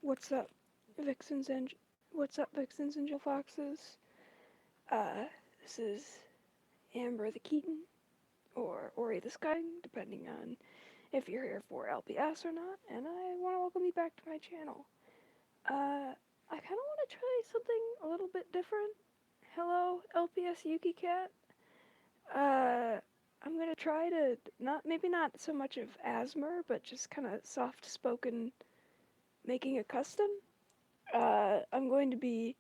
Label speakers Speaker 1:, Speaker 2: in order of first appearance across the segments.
Speaker 1: What's up, Vixens and what's up, Vixens and Foxes? Uh, this is Amber the Keaton or Ori the Sky, depending on if you're here for LPS or not. And I want to welcome you back to my channel. I kind of want to try something a little bit different. Hello, LPS Yuki Cat. I'm gonna try to maybe not so much of Asmer, but just kind of soft spoken, making a custom. I'm going to be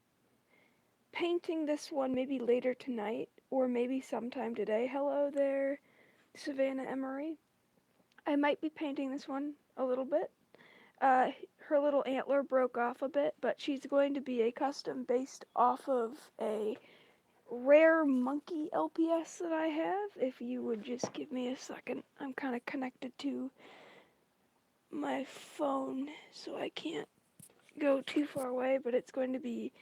Speaker 1: painting this one maybe later tonight or maybe sometime today. Hello there, Savannah Emery. I might be painting this one a little bit. Her little antler broke off a bit, but she's going to be a custom based off of a rare monkey LPS that I have. If you would just give me a second, I'm kind of connected to my phone, so I can't go too far away, but it's going to be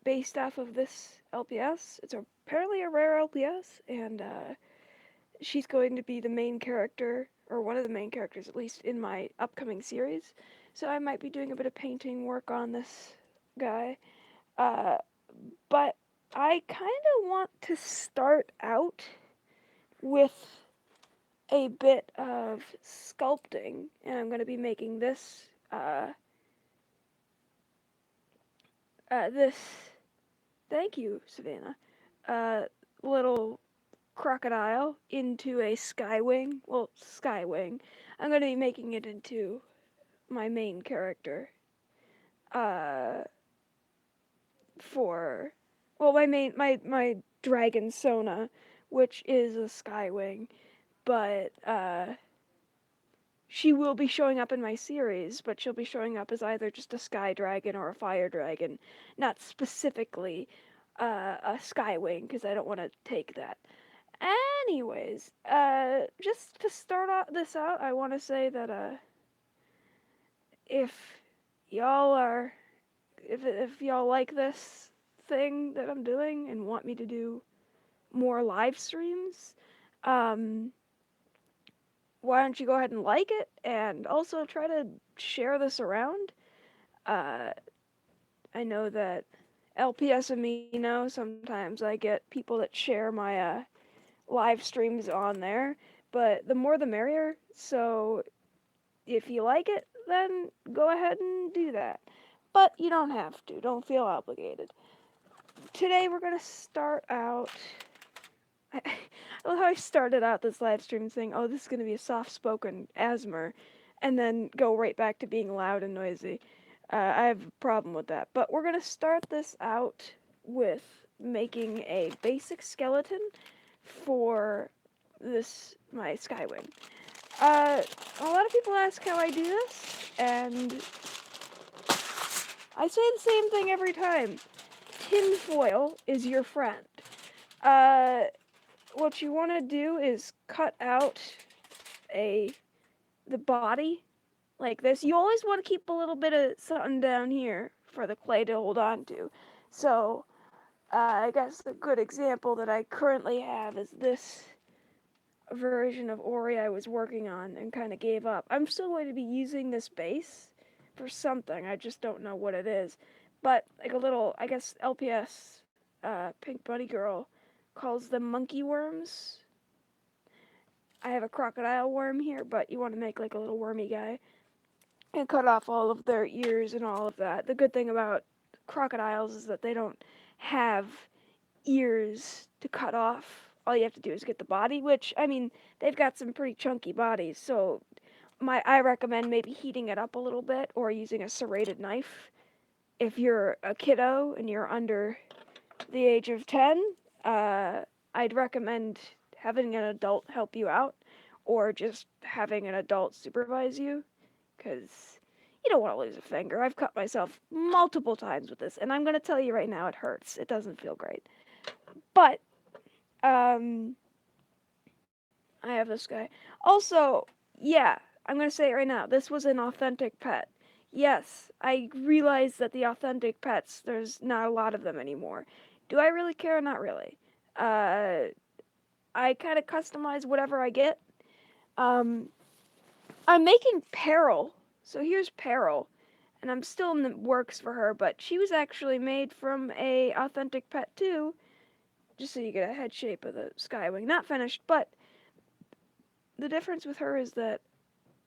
Speaker 1: based off of this LPS. It's apparently a rare LPS, and she's going to be the main character, or one of the main characters at least, in my upcoming series. So I might be doing a bit of painting work on this guy. But I kind of want to start out with a bit of sculpting, and I'm going to be making this, thank you, Savannah, little crocodile into a skywing. Well, skywing. I'm going to be making it into my main character. For, well, my dragon Sona, which is a skywing, but she will be showing up in my series, but she'll be showing up as either just a sky dragon or a fire dragon, not specifically a skywing, because I don't want to take that. Anyways, just to start this out, I want to say that if y'all are, if y'all like this thing that I'm doing and want me to do more live streams, why don't you go ahead and like it, and also try to share this around. I know that LPS Amino, sometimes I get people that share my live streams on there, but the more the merrier, so if you like it, then go ahead and do that. But you don't have to, don't feel obligated. Today we're going to start out, I love how I started out this live stream saying, oh, this is going to be a soft-spoken Asmer, and then go right back to being loud and noisy. I have a problem with that. But we're going to start this out with making a basic skeleton for my Skywing. A lot of people ask how I do this, and I say the same thing every time. Tinfoil is your friend. What you want to do is cut out the body like this. You always want to keep a little bit of something down here for the clay to hold on to. So, I guess a good example that I currently have is this version of Ori I was working on and kind of gave up. I'm still going to be using this base for something. I just don't know what it is. But like a little, I guess LPS, Pink Bunny Girl calls them monkey worms. I have a crocodile worm here, but you want to make like a little wormy guy and cut off all of their ears and all of that. The good thing about crocodiles is that they don't have ears to cut off. All you have to do is get the body, which, I mean, they've got some pretty chunky bodies, so I recommend maybe heating it up a little bit or using a serrated knife. If you're a kiddo and you're under the age of 10, I'd recommend having an adult help you out, or just having an adult supervise you, because you don't want to lose a finger. I've cut myself multiple times with this, and I'm going to tell you right now, it hurts. It doesn't feel great. But, I have this guy. Also, yeah, I'm going to say it right now, this was an authentic pet. Yes, I realize that the authentic pets, there's not a lot of them anymore. Do I really care? Not really. I kind of customize whatever I get. I'm making Peril. So here's Peril. and I'm still in the works for her, but she was actually made from a authentic pet too, just so you get a head shape of the Skywing. Not finished, but the difference with her is that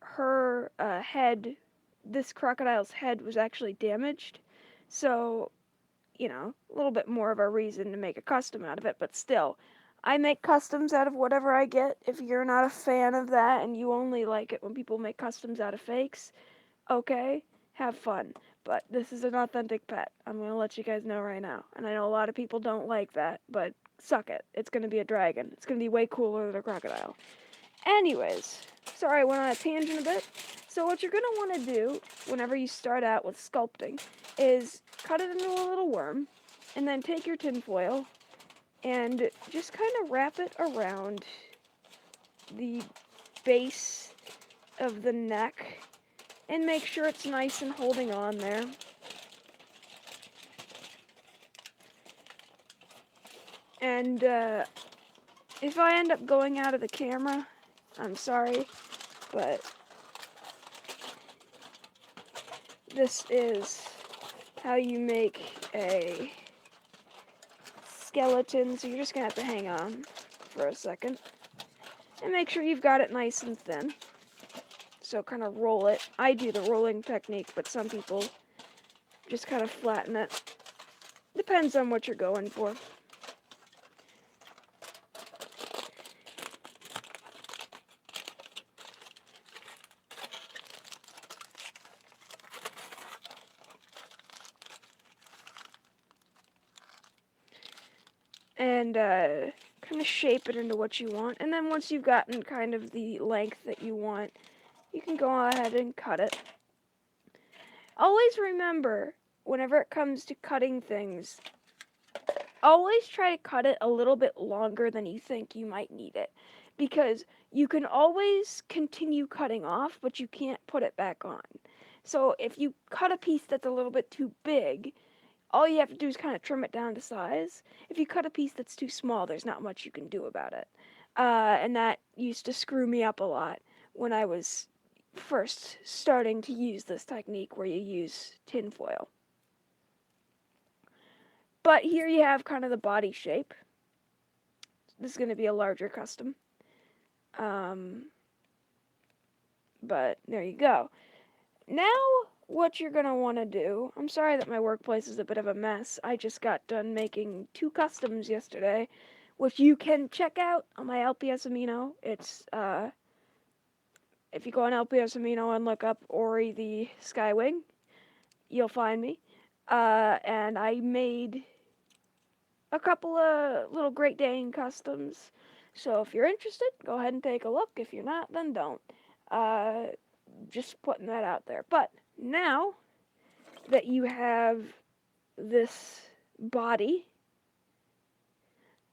Speaker 1: her head, this crocodile's head was actually damaged, so a little bit more of a reason to make a custom out of it, but still, I make customs out of whatever I get. If you're not a fan of that and you only like it when people make customs out of fakes, okay, have fun. But this is an authentic pet. I'm going to let you guys know right now. And I know a lot of people don't like that, but suck it. It's going to be a dragon. It's going to be way cooler than a crocodile. Anyways, sorry I went on a tangent a bit. So what you're going to want to do whenever you start out with sculpting is cut it into a little worm, and then take your tinfoil and just kind of wrap it around the base of the neck and make sure it's nice and holding on there. And if I end up going out of the camera, I'm sorry, but this is how you make a skeleton, so you're just gonna have to hang on for a second and make sure you've got it nice and thin. So kind of roll it. I do the rolling technique, but some people just kind of flatten it. Depends on what you're going for. And kind of shape it into what you want. And then once you've gotten kind of the length that you want, you can go ahead and cut it. Always remember, whenever it comes to cutting things, always try to cut it a little bit longer than you think you might need it. Because you can always continue cutting off, but you can't put it back on. So if you cut a piece that's a little bit too big, all you have to do is kind of trim it down to size. If you cut a piece that's too small, there's not much you can do about it. And that used to screw me up a lot when I was first starting to use this technique where you use tinfoil. But here you have kind of the body shape. This is going to be a larger custom. But there you go. Now, what you're going to want to do, I'm sorry that my workplace is a bit of a mess. I just got done making 2 customs yesterday, which you can check out on my LPS Amino. It's, if you go on LPS Amino and look up Ori the Skywing, you'll find me. And I made a couple of little Great Dane customs. So if you're interested, go ahead and take a look. If you're not, then don't. Just putting that out there. But now that you have this body,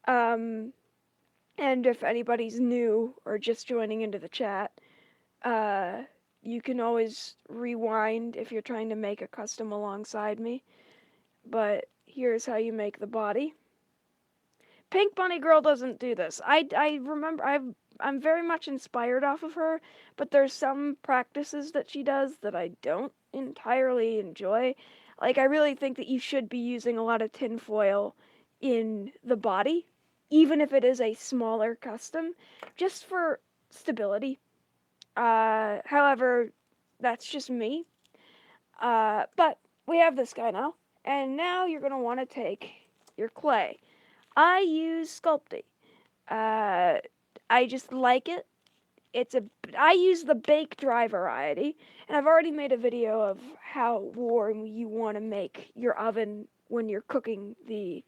Speaker 1: and if anybody's new or just joining into the chat, you can always rewind if you're trying to make a custom alongside me. But here's how you make the body. Pink Bunny Girl doesn't do this. I remember I'm very much inspired off of her, but there's some practices that she does that I don't entirely enjoy. Like, I really think that you should be using a lot of tinfoil in the body, even if it is a smaller custom, just for stability. However, that's just me. But we have this guy now, and now you're going to want to take your clay. I use Sculpting. I just like it. I use the bake dry variety, and I've already made a video of how warm you want to make your oven when you're cooking the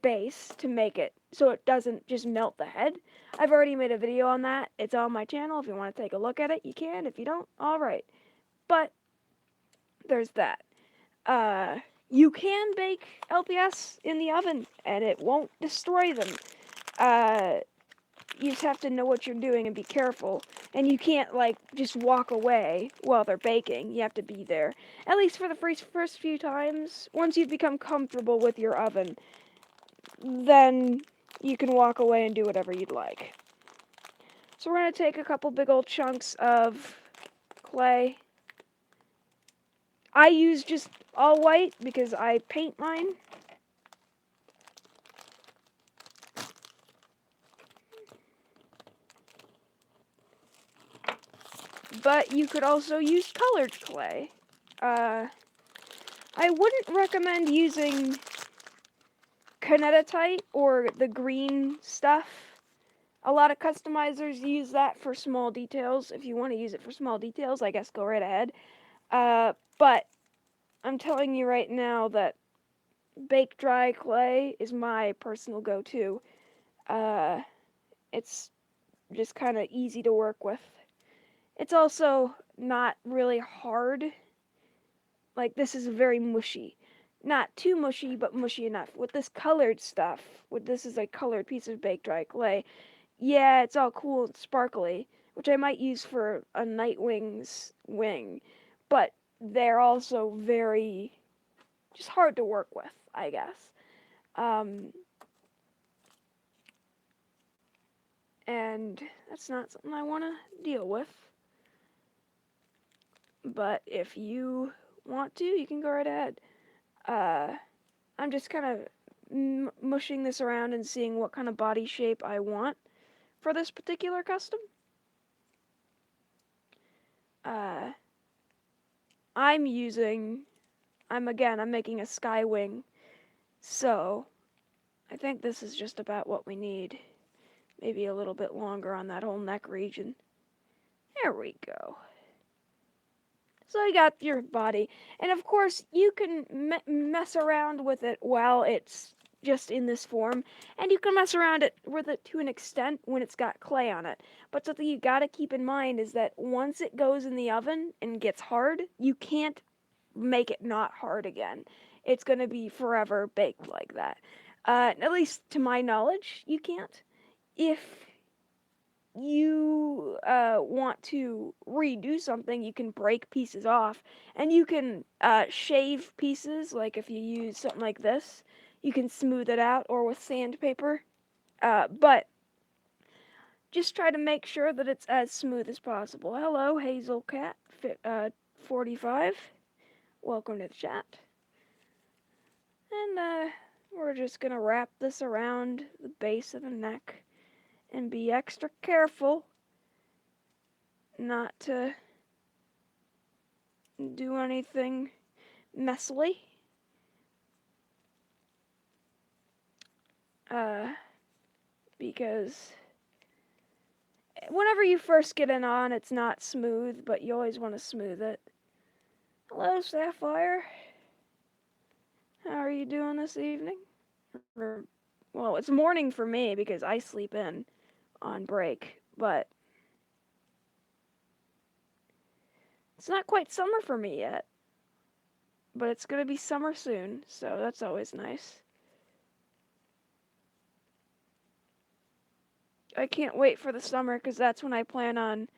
Speaker 1: base to make it so it doesn't just melt the head. I've already made a video on that. It's on my channel. If you want to take a look at it, you can. If you don't, alright. But there's that. You can bake LPS in the oven, and it won't destroy them. You just have to know what you're doing and be careful. And you can't, like, just walk away while they're baking. You have to be there. At least for the first few times. Once you've become comfortable with your oven, then you can walk away and do whatever you'd like. So we're going to take a couple big old chunks of clay. I use just all white because I paint mine. But you could also use colored clay. I wouldn't recommend using kinetitite or the green stuff. A lot of customizers use that for small details. If you want to use it for small details, I guess go right ahead. But I'm telling you right now that bake dry clay is my personal go-to. It's just kind of easy to work with. It's also not really hard. Like, this is very mushy. Not too mushy, but mushy enough. With this colored stuff, this is a colored piece of baked dry clay, yeah, it's all cool and sparkly, which I might use for a Nightwing's wing, but they're also very just hard to work with, I guess. And that's not something I want to deal with. But if you want to, you can go right ahead. I'm just kind of mushing this around and seeing what kind of body shape I want for this particular custom. I'm making a sky wing, so I think this is just about what we need. Maybe a little bit longer on that whole neck region. There we go. So you got your body, and of course you can mess around with it while it's just in this form, and you can mess around with it to an extent when it's got clay on it. But something you gotta keep in mind is that once it goes in the oven and gets hard, you can't make it not hard again. It's gonna be forever baked like that. At least to my knowledge, you can't. If you want to redo something, you can break pieces off, and you can shave pieces. Like if you use something like this, you can smooth it out, or with sandpaper. But just try to make sure that it's as smooth as possible. Hello, Hazel Cat 45. Welcome to the chat. And we're just gonna wrap this around the base of the neck and be extra careful not to do anything messily. Because whenever you first get it on, it's not smooth, but you always want to smooth it. Hello, Sapphire. How are you doing this evening? Well, it's morning for me because I sleep in on break, but it's not quite summer for me yet. But it's gonna be summer soon, so that's always nice. I can't wait for the summer because that's when I plan on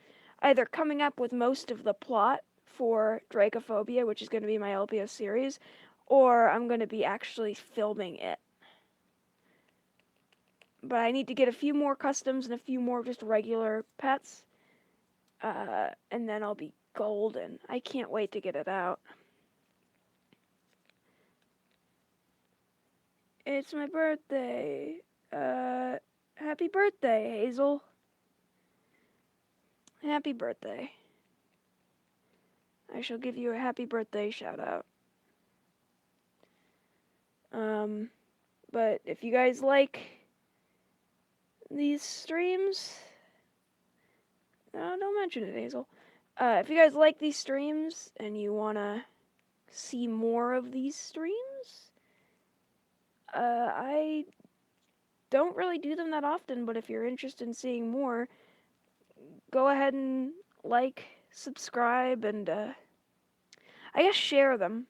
Speaker 1: either coming up with most of the plot for Dracophobia, which is going to be my LPS series, or I'm going to be actually filming it. But I need to get a few more customs and a few more just regular pets, and then I'll be golden. I can't wait to get it out. It's my birthday. Happy birthday, Hazel. Happy birthday. I shall give you a happy birthday shout out. But if you guys like these streams, no, don't mention it, Hazel. If you guys like these streams and you wanna see more of these streams, I don't really do them that often, but if you're interested in seeing more, go ahead and like, subscribe, and I guess share them.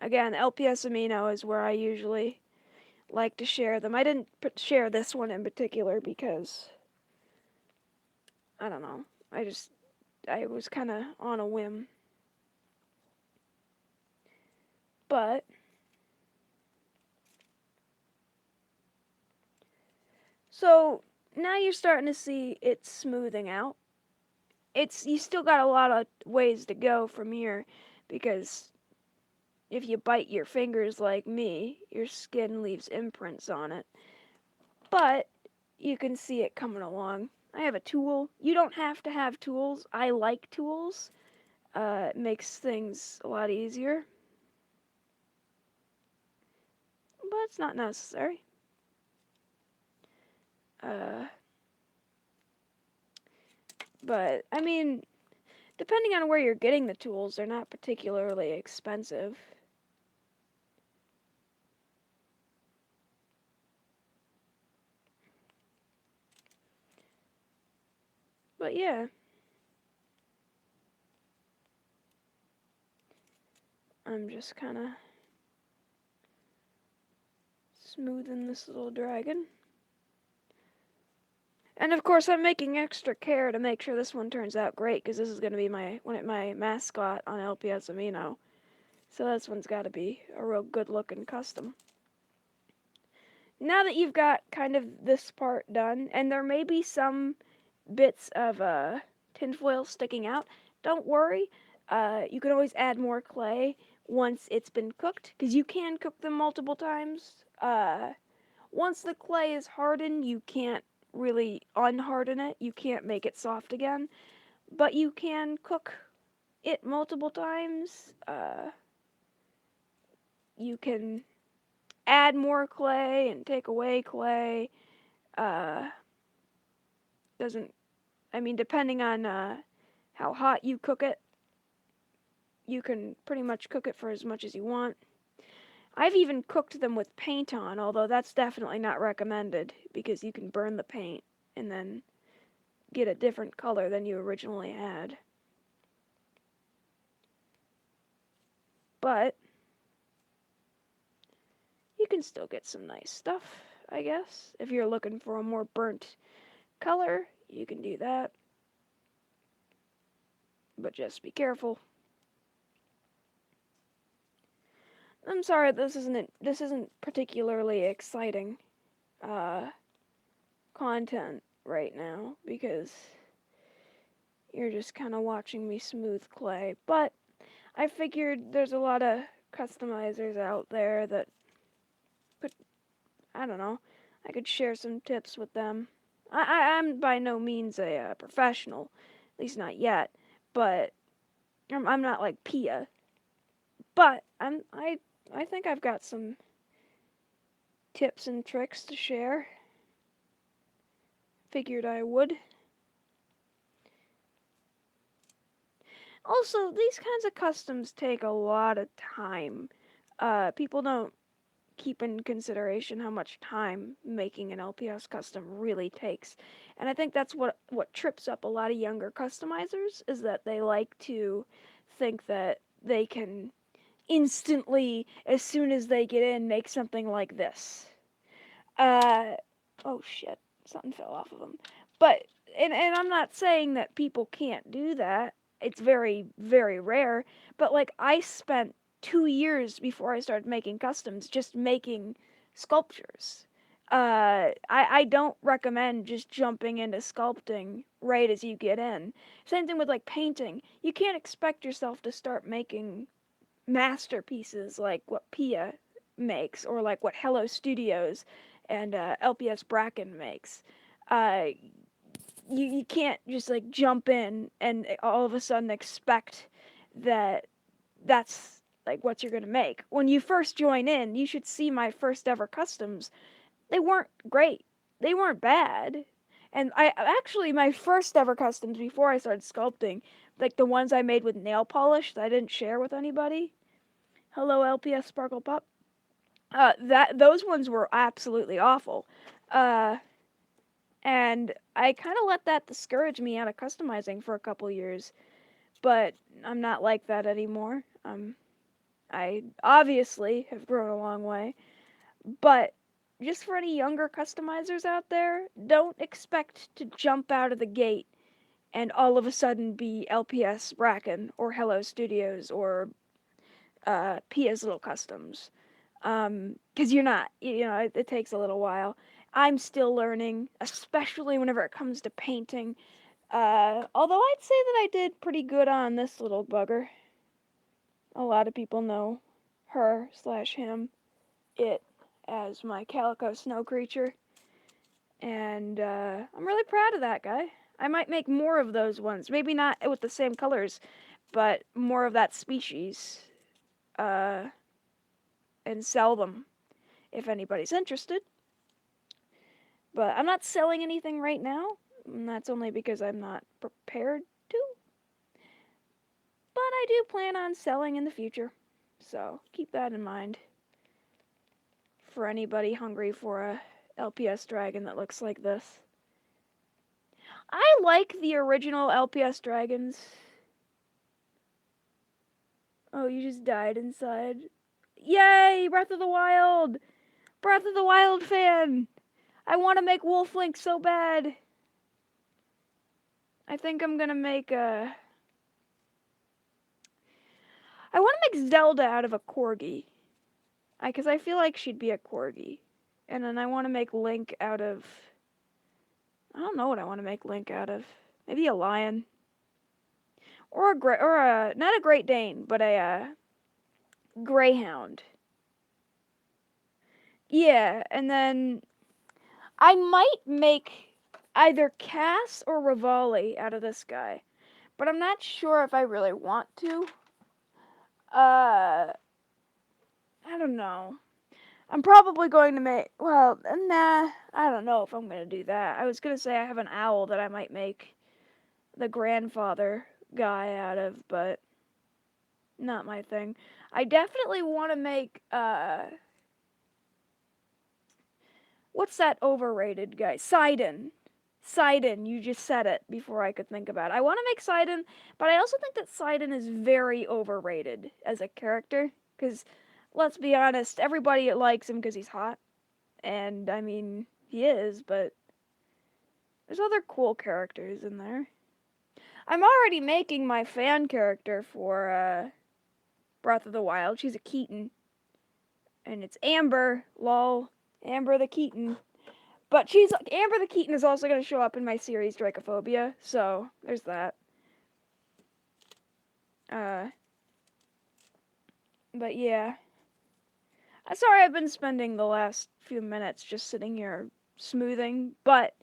Speaker 1: Again, LPS Amino is where I usually like to share them. I didn't share this one in particular because I don't know. I was kind of on a whim. But so now you're starting to see it smoothing out. You still got a lot of ways to go from here because if you bite your fingers like me, your skin leaves imprints on it. But you can see it coming along. I have a tool. You don't have to have tools. I like tools. It makes things a lot easier. But it's not necessary. But, I mean, depending on where you're getting the tools, they're not particularly expensive. But yeah. I'm just kind of smoothing this little dragon. And of course, I'm making extra care to make sure this one turns out great, because this is going to be my mascot on LPS Amino. So this one's got to be a real good looking custom. Now that you've got kind of this part done, and there may be some bits of tinfoil sticking out, don't worry. You can always add more clay once it's been cooked, because you can cook them multiple times. Once the clay is hardened, you can't really unharden it. You can't make it soft again, but you can cook it multiple times. You can add more clay and take away clay. Doesn't I mean, depending on how hot you cook it, you can pretty much cook it for as much as you want. I've even cooked them with paint on, although that's definitely not recommended because you can burn the paint and then get a different color than you originally had. But you can still get some nice stuff, I guess. If you're looking for a more burnt color, you can do that. But just be careful. I'm sorry this isn't particularly exciting content right now because you're just kind of watching me smooth clay. But I figured there's a lot of customizers out there that could, I don't know, I could share some tips with them. I'm by no means a professional, at least not yet, but I'm not like Pia. But I think I've got some tips and tricks to share. Figured I would. Also, these kinds of customs take a lot of time. People don't keep in consideration how much time making an LPS custom really takes. And I think that's what trips up a lot of younger customizers is that they like to think that they can instantly, as soon as they get in, make something like this. Oh shit, something fell off of them. But and I'm not saying that people can't do that. It's very very rare. But like I spent 2 years before I started making customs just making sculptures. I don't recommend just jumping into sculpting right as you get in. Same thing with like painting. You can't expect yourself to start making masterpieces like what Pia makes or like what Hello Studios and LPS Bracken makes. Uh, you can't just like jump in and all of a sudden expect that that's like what you're gonna make. When you first join in, you should see my first ever customs. They weren't great. They weren't bad. And I actually my first ever customs before I started sculpting, like the ones I made with nail polish that I didn't share with anybody. Hello LPS Sparkle Pop. That those ones were absolutely awful. Uh, and I kind of let that discourage me out of customizing for a couple years, but I'm not like that anymore. I obviously have grown a long way, but just for any younger customizers out there, don't expect to jump out of the gate and all of a sudden be LPS Bracken or Hello Studios or Pia's Little Customs. Because you're not, it takes a little while. I'm still learning, especially whenever it comes to painting. Although I'd say that I did pretty good on this little bugger. A lot of people know her/him, it, as my calico snow creature. And I'm really proud of that guy. I might make more of those ones. Maybe not with the same colors, but more of that species. Uh, and sell them if anybody's interested. But I'm not selling anything right now, and that's only because I'm not prepared to. But I do plan on selling in the future, so keep that in mind for anybody hungry for a LPS dragon that looks like this. I like the original LPS dragons. Oh, you just died inside. Yay! Breath of the Wild! Breath of the Wild fan! I want to make Wolf Link so bad. I think I'm gonna make a... I want to make Zelda out of a corgi. Because I feel like she'd be a corgi. And then I want to make Link out of... I don't know what I want to make Link out of. Maybe a lion. Or a not a Great Dane, but a greyhound. Yeah, and then I might make either Cass or Rivali out of this guy. But I'm not sure if I really want to. I don't know. I'm probably going to make, well, nah, I don't know if I'm going to do that. I was going to say I have an owl that I might make the grandfather guy out of, but not my thing. I definitely want to make, what's that overrated guy? Sidon. Sidon, you just said it before I could think about it. I want to make Sidon, but I also think that Sidon is very overrated as a character, because, let's be honest, everybody likes him because he's hot. And, I mean, he is, but there's other cool characters in there. I'm already making my fan character for, Breath of the Wild. She's a Keaton. And it's Amber, lol. Amber the Keaton. But Amber the Keaton is also going to show up in my series Dracophobia, so there's that. But yeah. I'm sorry I've been spending the last few minutes just sitting here smoothing, but,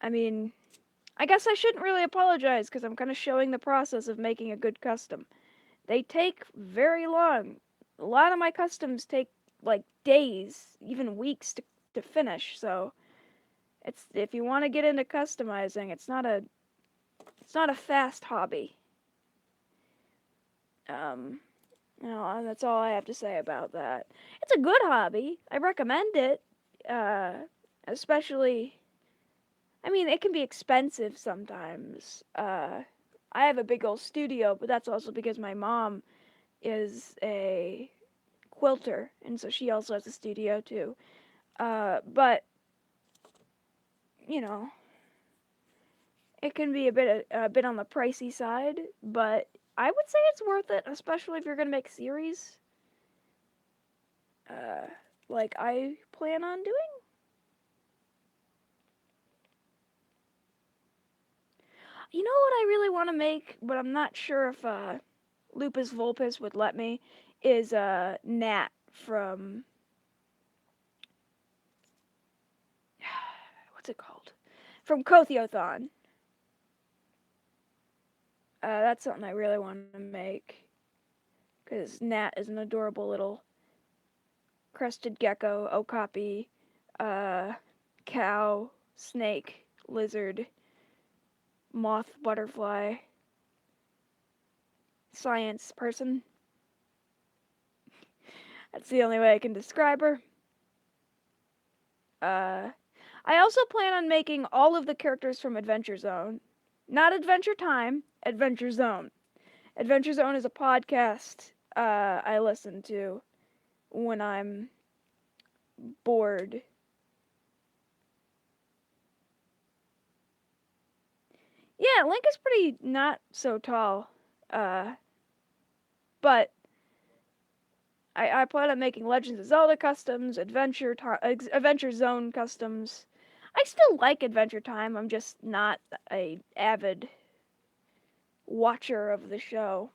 Speaker 1: I mean, I guess I shouldn't really apologize because I'm kind of showing the process of making a good custom. They take very long. A lot of my customs take like days, even weeks to finish, so if you want to get into customizing, it's not a fast hobby. That's all I have to say about that. It's a good hobby. I recommend it. Especially, I mean, it can be expensive sometimes. I have a big old studio, but that's also because my mom is a quilter, and so she also has a studio too. But you know, it can be a bit on the pricey side, but I would say it's worth it, especially if you're gonna make series, like I plan on doing. You know what I really want to make, but I'm not sure if Lupus Vulpus would let me, is Nat from what's it called? From Kothiothon. That's something I really want to make, because Nat is an adorable little crested gecko, okapi, cow, snake, lizard, moth, butterfly, science person. That's the only way I can describe her. I also plan on making all of the characters from Adventure Zone. Not Adventure Time, Adventure Zone. Adventure Zone is a podcast I listen to when I'm bored. Yeah, Link is pretty not so tall. But I plan on making Legends of Zelda customs, Adventure Zone customs. I still like Adventure Time. I'm just not a avid watcher of the show.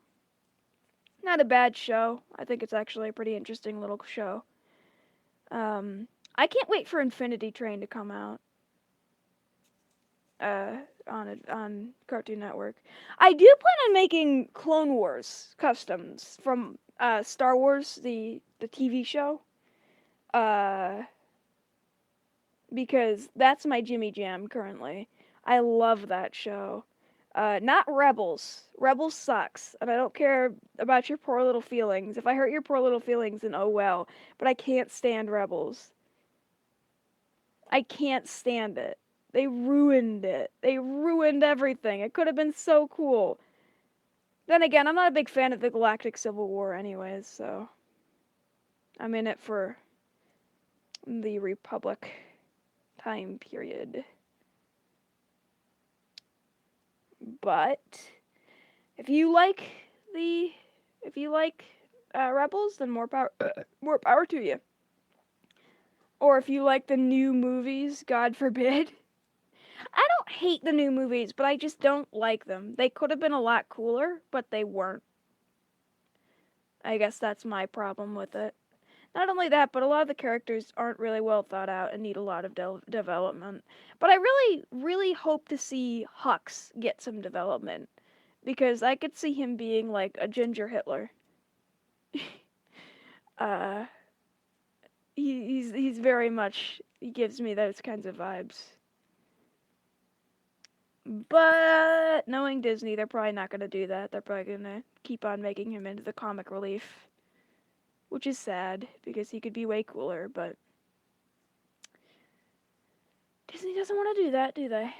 Speaker 1: Not a bad show. I think it's actually a pretty interesting little show. I can't wait for Infinity Train to come out. On Cartoon Network. I do plan on making Clone Wars customs from Star Wars, the TV show. Uh, because that's my Jimmy Jam currently. I love that show. Not Rebels. Rebels sucks, and I don't care about your poor little feelings. If I hurt your poor little feelings, then oh well. But I can't stand Rebels. I can't stand it. They ruined it. They ruined everything. It could have been so cool. Then again, I'm not a big fan of the Galactic Civil War, anyways, so I'm in it for the Republic time period. But if you like the if you like Rebels, then more power more power to you. Or if you like the new movies, God forbid. I don't hate the new movies, but I just don't like them. They could have been a lot cooler, but they weren't. I guess that's my problem with it. Not only that, but a lot of the characters aren't really well thought out and need a lot of development. But I really, really hope to see Hux get some development because I could see him being like a ginger Hitler. uh, he's very much he gives me those kinds of vibes. But knowing Disney, they're probably not gonna do that. They're probably gonna keep on making him into the comic relief, which is sad because he could be way cooler. But Disney doesn't want to do that, do they?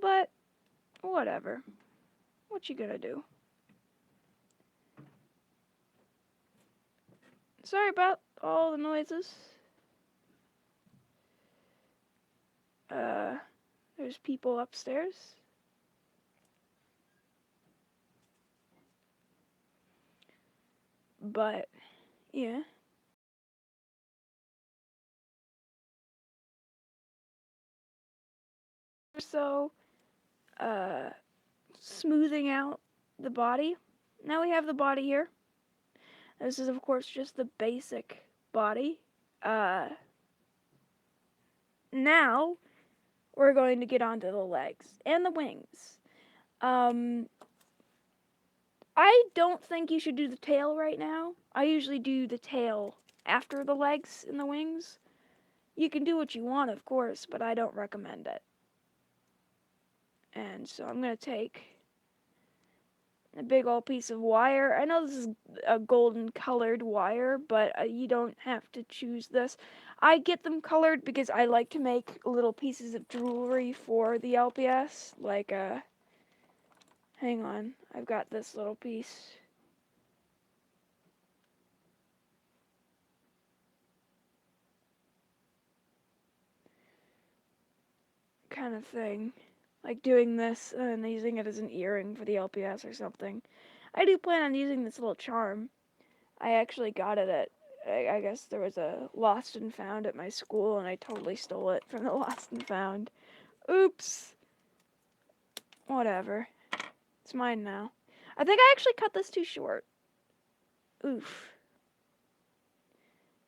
Speaker 1: But whatever. What you gonna do? Sorry about all the noises. Uh, there's people upstairs. But yeah. So, uh, smoothing out the body. Now we have the body here. This is of course just the basic body. Uh, now we're going to get onto the legs and the wings. Um, I don't think you should do the tail right now. I usually do the tail after the legs and the wings. You can do what you want, of course, but I don't recommend it. And so I'm going to take a big old piece of wire. I know this is a golden colored wire, but you don't have to choose this. I get them colored because I like to make little pieces of jewelry for the LPS. Like, hang on, I've got this little piece. Kind of thing. Like doing this and using it as an earring for the LPS or something. I do plan on using this little charm. I actually got it at, I guess there was a lost and found at my school, and I totally stole it from the lost and found. Oops. Whatever. It's mine now. I think I actually cut this too short. Oof.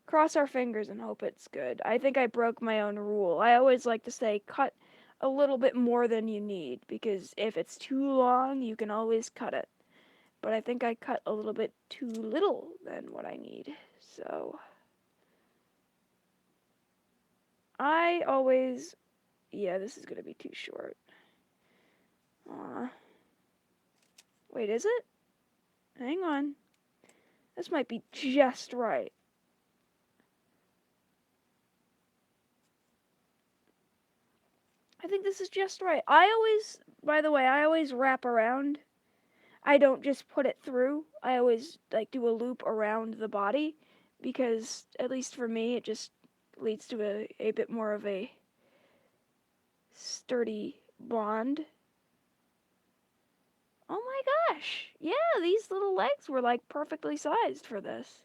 Speaker 1: Cross our fingers and hope it's good. I think I broke my own rule. I always like to say cut a little bit more than you need, because if it's too long, you can always cut it. But I think I cut a little bit too little than what I need. So I always, yeah, this is gonna be too short. Wait, is it? Hang on. This might be just right. I think this is just right. By the way, I always wrap around. I don't just put it through. I always like do a loop around the body because at least for me it just leads to a bit more of a sturdy bond. Oh my gosh. Yeah, these little legs were like perfectly sized for this.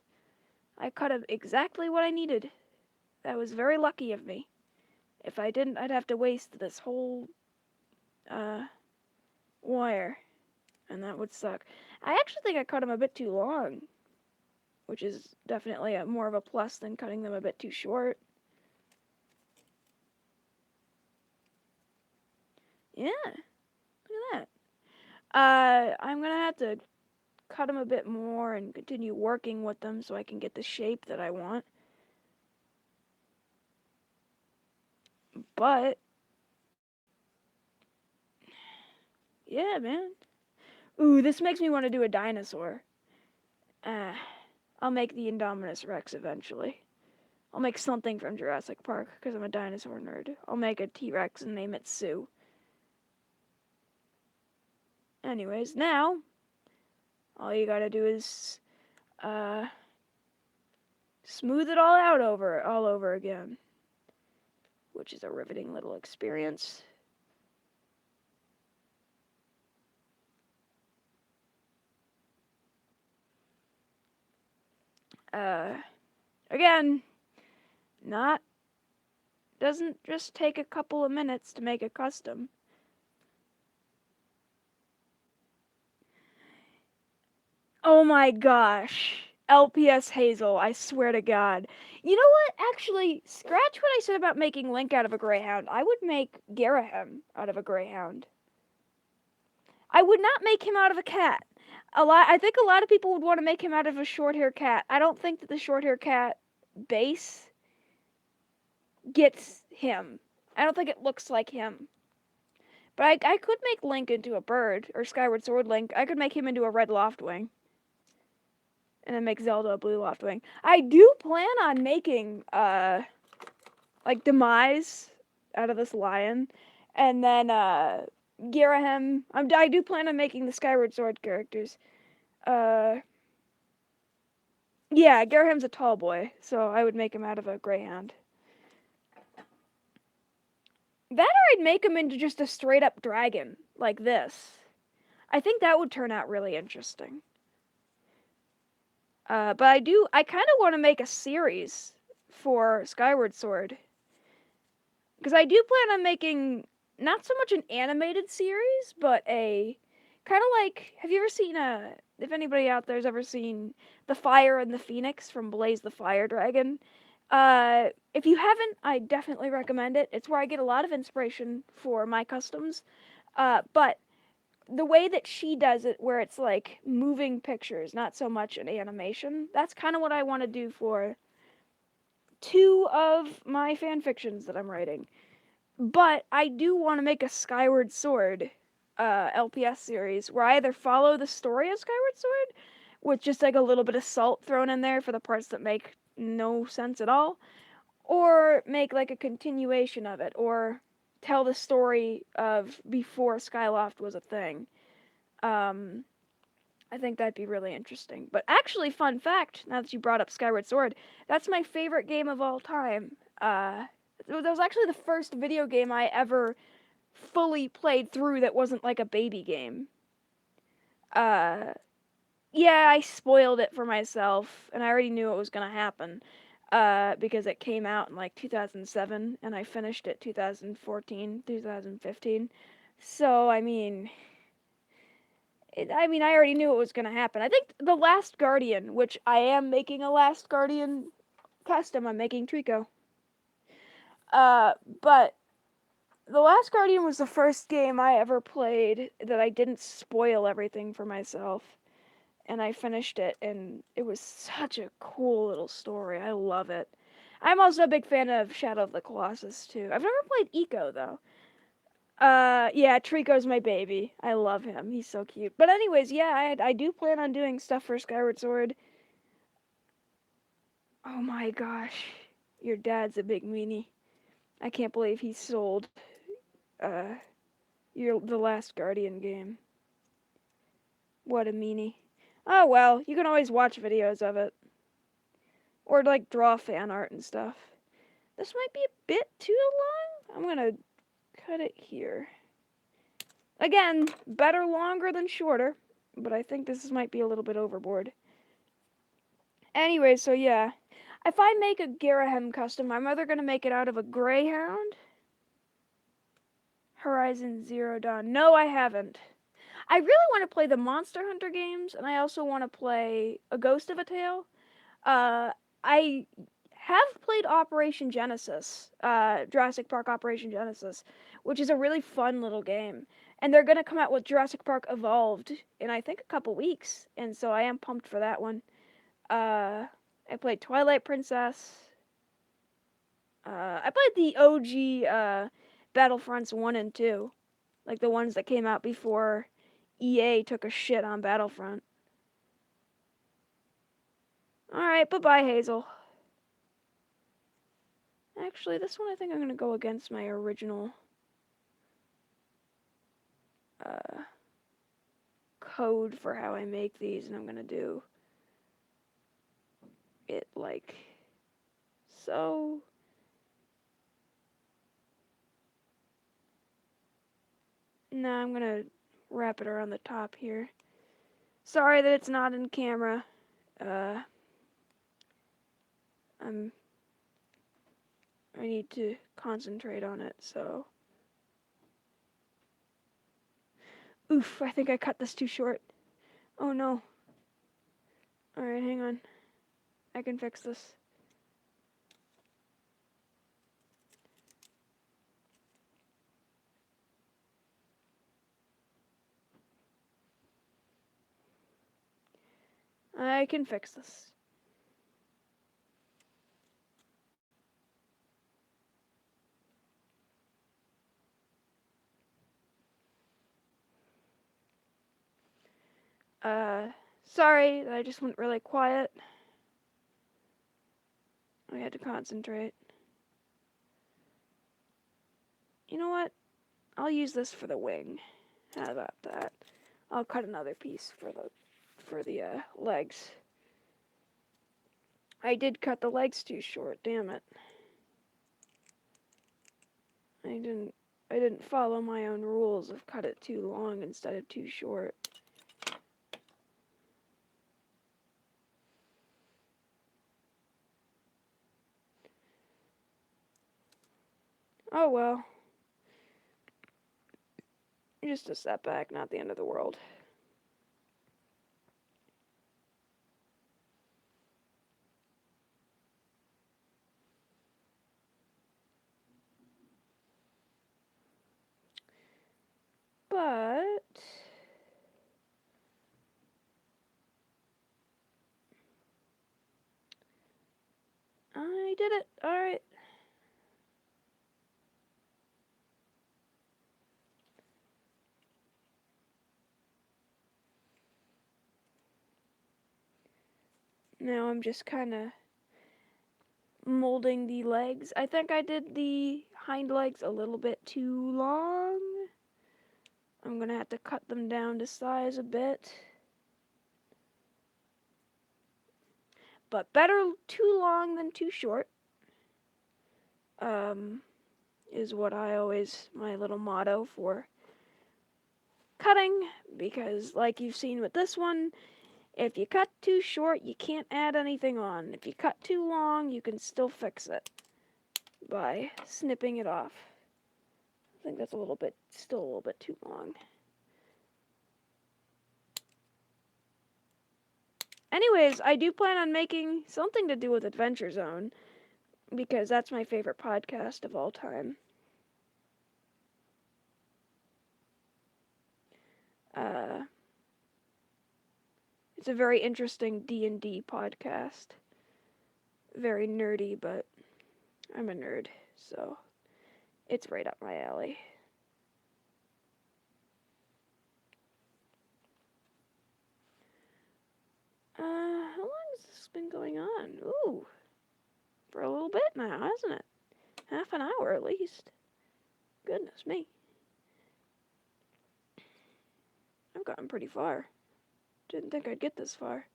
Speaker 1: I cut exactly what I needed. That was very lucky of me. If I didn't, I'd have to waste this whole wire, and that would suck. I actually think I cut them a bit too long, which is definitely more of a plus than cutting them a bit too short. Yeah, look at that. I'm gonna have to cut them a bit more and continue working with them so I can get the shape that I want. But yeah, man. Ooh, this makes me want to do a dinosaur. Uh, I'll make the Indominus Rex eventually. I'll make something from Jurassic Park because I'm a dinosaur nerd. I'll make a T-Rex and name it Sue. Anyways, now all you gotta do is smooth it all over again, which is a riveting little experience. Again, doesn't just take a couple of minutes to make a custom. Oh my gosh. LPS Hazel, I swear to God. You know what? Actually, scratch what I said about making Link out of a greyhound. I would make Garahem out of a greyhound. I would not make him out of a cat. I think a lot of people would want to make him out of a short-haired cat. I don't think that the short-haired cat base gets him. I don't think it looks like him. But I could make Link into a bird, or Skyward Sword Link. I could make him into a red Loftwing. And then make Zelda a blue Loftwing. I do plan on making, like, Demise out of this lion. And then, Garahem. I do plan on making the Skyward Sword characters. Yeah, Garahem's a tall boy, so I would make him out of a greyhound. That or I'd make him into just a straight up dragon, like this. I think that would turn out really interesting. But I kind of want to make a series for Skyward Sword. Because I do plan on making not so much an animated series, but a kind of like, have you ever seen if anybody out there's ever seen The Fire and the Phoenix from Blaze the Fire Dragon? If you haven't, I definitely recommend it. It's where I get a lot of inspiration for my customs. But the way that she does it, where it's like moving pictures, not so much an animation, that's kind of what I want to do for 2 of my fan fictions that I'm writing. But I do want to make a Skyward Sword LPS series where I either follow the story of Skyward Sword with just like a little bit of salt thrown in there for the parts that make no sense at all, or make like a continuation of it, or tell the story of before Skyloft was a thing. I think that'd be really interesting. But actually, fun fact, now that you brought up Skyward Sword, that's my favorite game of all time. That was actually the first video game I ever fully played through that wasn't like a baby game. Yeah, I spoiled it for myself, and I already knew it was gonna happen. Because it came out in like 2007, and I finished it 2014, 2015. So, I mean, I already knew it was gonna happen. I think The Last Guardian, which I am making a Last Guardian custom, I'm making Trico. But The Last Guardian was the first game I ever played that I didn't spoil everything for myself. And I finished it, and it was such a cool little story. I love it. I'm also a big fan of Shadow of the Colossus, too. I've never played Eco, though. Yeah, Trico's my baby. I love him. He's so cute. But anyways, yeah, I do plan on doing stuff for Skyward Sword. Oh my gosh. Your dad's a big meanie. I can't believe he sold, the Last Guardian game. What a meanie. Oh well, you can always watch videos of it. Or like draw fan art and stuff. This might be a bit too long. I'm gonna cut it here. Again, better longer than shorter, but I think this might be a little bit overboard. Anyway, so yeah. If I make a Garahem custom, I'm either gonna make it out of a Greyhound. Horizon Zero Dawn. No, I haven't. I really want to play the Monster Hunter games, and I also want to play A Ghost of a Tale. I have played Operation Genesis, Jurassic Park Operation Genesis, which is a really fun little game. And they're gonna come out with Jurassic Park Evolved in I think a couple weeks, and so I am pumped for that one. I played Twilight Princess. I played the OG Battlefronts 1 and 2, like the ones that came out before EA took a shit on Battlefront. Alright, bye bye, Hazel. Actually, this one I think I'm going to go against my original code for how I make these, and I'm going to do it like so. Now I'm going to wrap it around the top here. Sorry that it's not in camera. I need to concentrate on it, so. Oof, I think I cut this too short. Oh no. Alright, hang on. I can fix this. I can fix this. Sorry, I just went really quiet. I had to concentrate. You know what? I'll use this for the wing. How about that? I'll cut another piece for the legs. I did cut the legs too short, damn it. I didn't follow my own rules of cut it too long instead of too short. Oh well. Just a setback, not the end of the world. But I did it. Alright. Now I'm just kind of molding the legs. I think I did the hind legs a little bit too long. I'm gonna have to cut them down to size a bit. But better too long than too short. Is what my little motto for cutting, because like you've seen with this one, if you cut too short, you can't add anything on. If you cut too long, you can still fix it by snipping it off. I think that's still a little bit too long. Anyways, I do plan on making something to do with Adventure Zone, because that's my favorite podcast of all time. It's a very interesting D&D podcast. Very nerdy, but I'm a nerd, so it's right up my alley. How long has this been going on? Ooh, for a little bit now, hasn't it? Half an hour at least. Goodness me. I've gotten pretty far. Didn't think I'd get this far.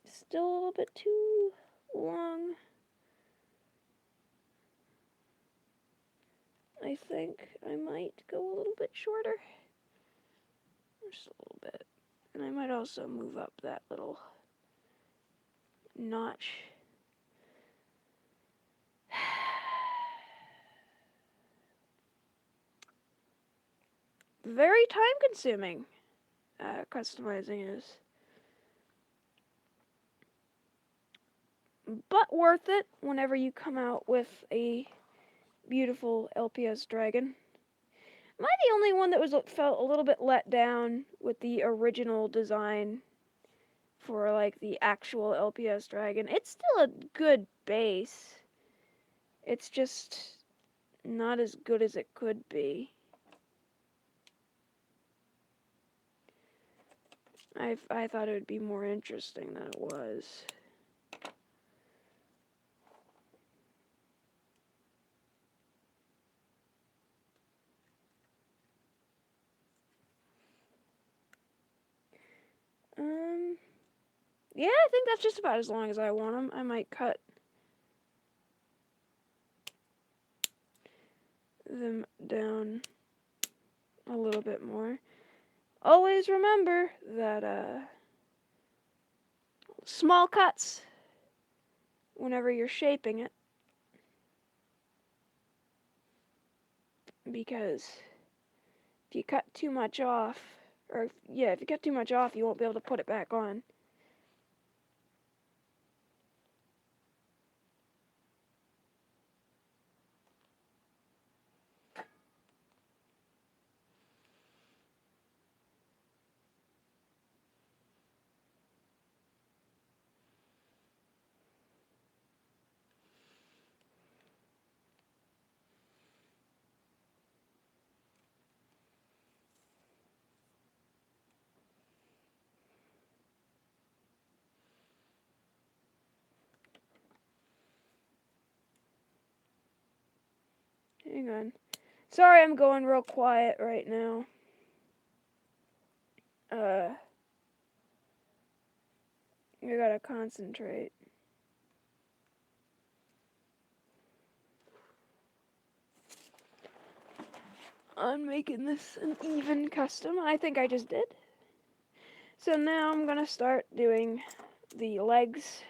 Speaker 1: Still a little bit too long. I think I might go a little bit shorter. Just a little bit. And I might also move up that little notch. very time consuming. Customizing is. But worth it whenever you come out with a beautiful LPS dragon. Am I the only one that felt a little bit let down with the original design for like the actual LPS dragon? It's still a good base. It's just not as good as it could be. I thought it would be more interesting than it was. Yeah, I think that's just about as long as I want them. I might cut them down a little bit more. Always remember that small cuts whenever you're shaping it, because if you cut too much off, or yeah, if you cut too much off, you won't be able to put it back on. Hang on. Sorry, I'm going real quiet right now. I gotta concentrate. On making this an even custom. I think I just did. So now I'm gonna start doing the legs.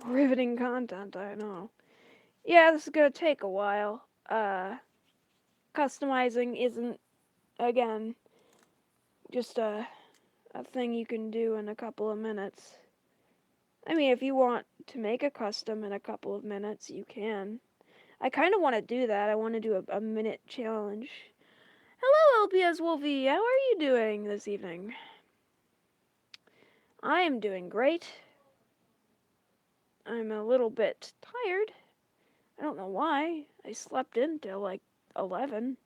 Speaker 1: Riveting content, I know. Yeah, this is gonna take a while. Customizing isn't, again, just a thing you can do in a couple of minutes. I mean, if you want to make a custom in a couple of minutes, you can. I kind of want to do that. I want to do a minute challenge. Hello, LPS Wolfie. How are you doing this evening? I am doing great. I'm a little bit tired. I don't know why. I slept in till like 11.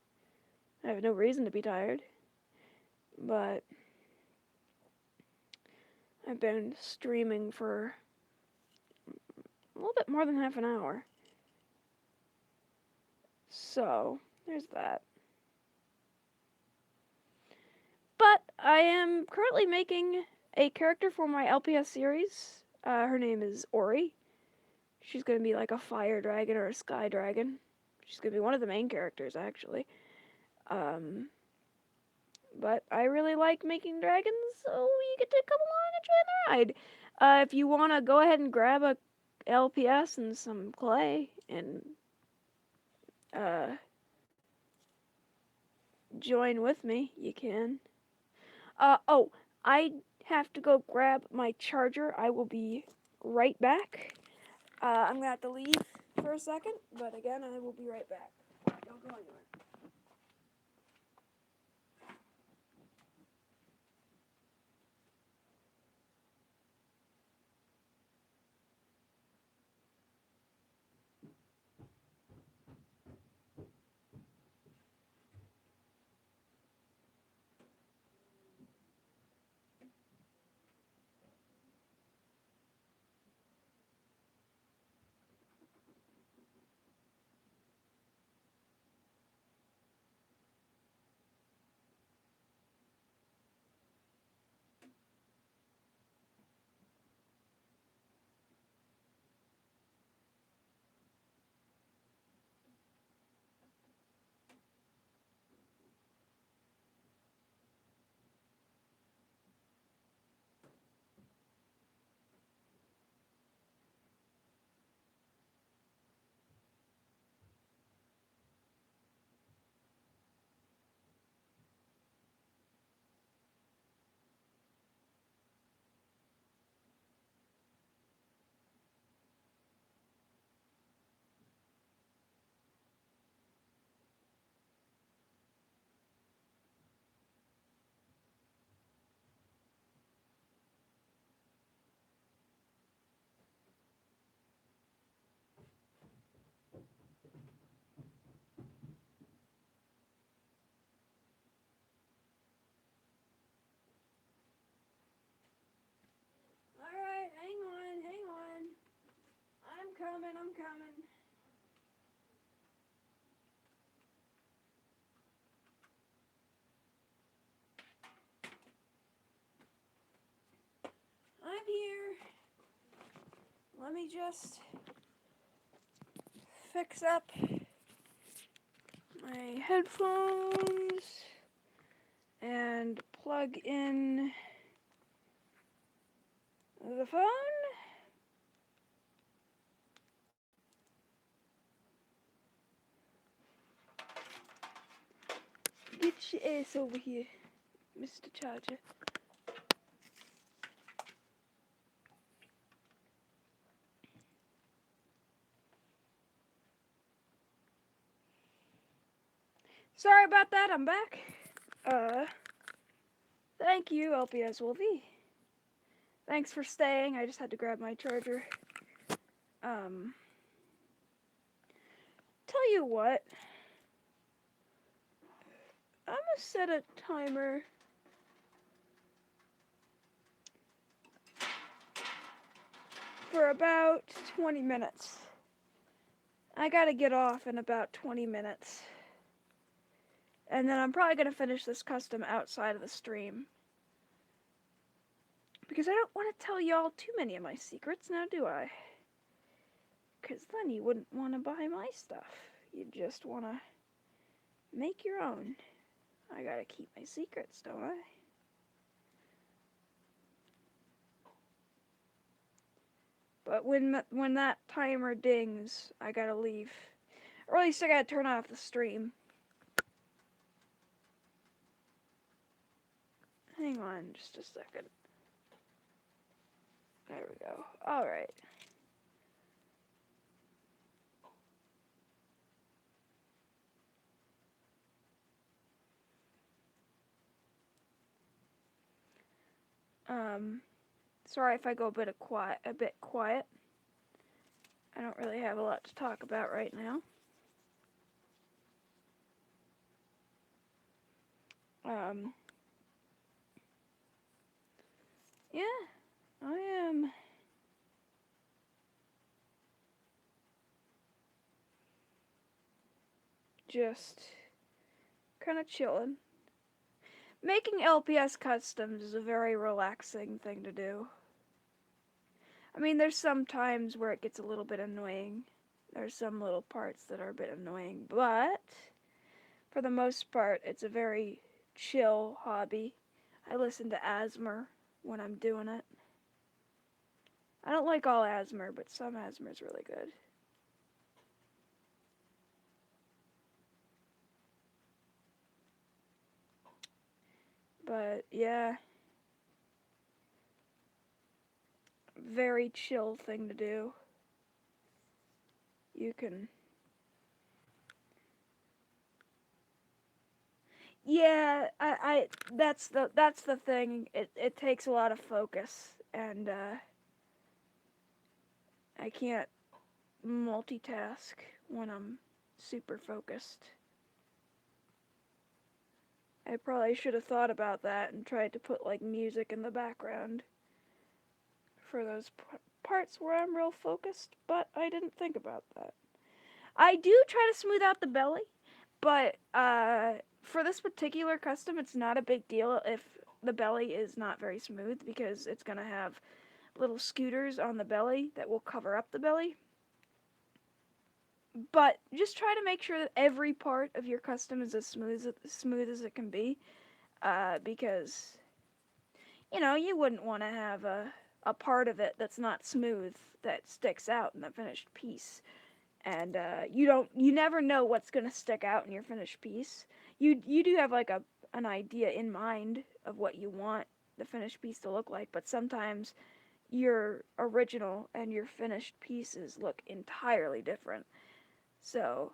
Speaker 1: I have no reason to be tired. But I've been streaming for a little bit more than half an hour. So, there's that. But I am currently making a character for my LPS series. Her name is Ori. She's going to be like a fire dragon or a sky dragon. She's going to be one of the main characters, actually. But I really like making dragons, so you get to come along and join the ride. If you want to go ahead and grab a LPS and some clay and join with me, you can. Oh, I have to go grab my charger. I will be right back. I'm gonna have to leave for a second, but again, I will be right back. Don't go anywhere. coming. I'm here. Let me just fix up my headphones and plug in the phone. Get your ass over here, Mr. Charger. Sorry about that, I'm back. Thank you, LPS Wolfie. Thanks for staying, I just had to grab my charger. Tell you what, I'm gonna set a timer for about 20 minutes. I gotta get off in about 20 minutes. And then I'm probably gonna finish this custom outside of the stream. Because I don't want to tell y'all too many of my secrets now, do I? Because then you wouldn't want to buy my stuff. You just want to make your own. I gotta keep my secrets, don't I? But when that timer dings, I gotta leave. Or at least I gotta turn off the stream. Hang on just a second. There we go. Alright. Sorry if I go a bit quiet. I don't really have a lot to talk about right now. Yeah, I am just kind of chilling. Making LPS customs is a very relaxing thing to do. I mean, there's some times where it gets a little bit annoying. There's some little parts that are a bit annoying, but for the most part, it's a very chill hobby. I listen to ASMR when I'm doing it. I don't like all ASMR, but some ASMR is really good. But yeah, very chill thing to do. You can... Yeah, that's the thing. It takes a lot of focus, and I can't multitask when I'm super focused. I probably should have thought about that and tried to put like music in the background for those parts where I'm real focused, but I didn't think about that. I do try to smooth out the belly, but for this particular custom, it's not a big deal if the belly is not very smooth, because it's going to have little scooters on the belly that will cover up the belly. But just try to make sure that every part of your custom is as smooth as it can be, because, you know, you wouldn't want to have a part of it that's not smooth that sticks out in the finished piece. And you never know what's gonna stick out in your finished piece. You do have like an idea in mind of what you want the finished piece to look like, but sometimes your original and your finished pieces look entirely different. So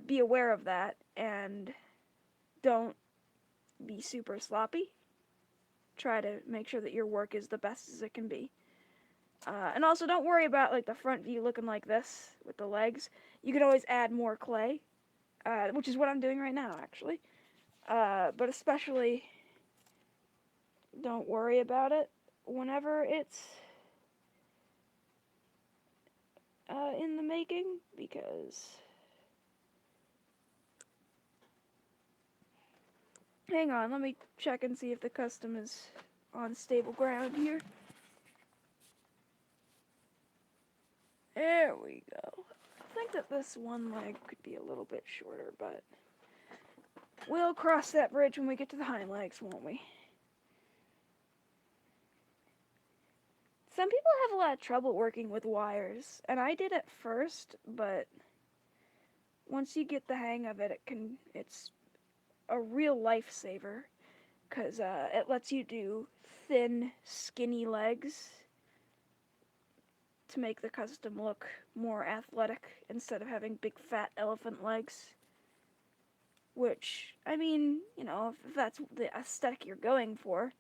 Speaker 1: be aware of that, and don't be super sloppy. Try to make sure that your work is the best as it can be. And also, don't worry about like the front view looking like this with the legs. You can always add more clay, which is what I'm doing right now, actually. But especially, don't worry about it whenever it's in the making, because... Hang on, let me check and see if the custom is on stable ground here. There we go. I think that this one leg could be a little bit shorter, but we'll cross that bridge when we get to the hind legs, won't we? Some people have a lot of trouble working with wires, and I did at first, but once you get the hang of it, it's a real lifesaver, because it lets you do thin, skinny legs to make the custom look more athletic instead of having big fat elephant legs. Which, I mean, you know, if that's the aesthetic you're going for,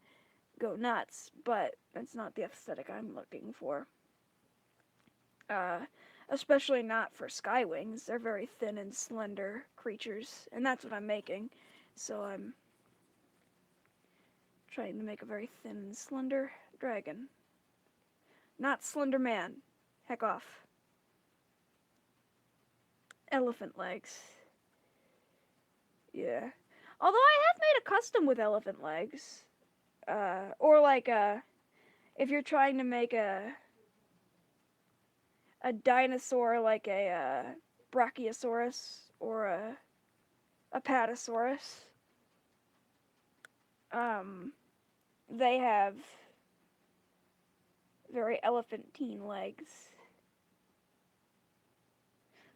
Speaker 1: go nuts, but that's not the aesthetic I'm looking for. Especially not for skywings. They're very thin and slender creatures, and that's what I'm making. So I'm trying to make a very thin and slender dragon. Not Slender Man. Heck off. Elephant legs. Yeah. Although I have made a custom with elephant legs. Or like if you're trying to make a dinosaur like a Brachiosaurus or a Apatosaurus. They have very elephantine legs.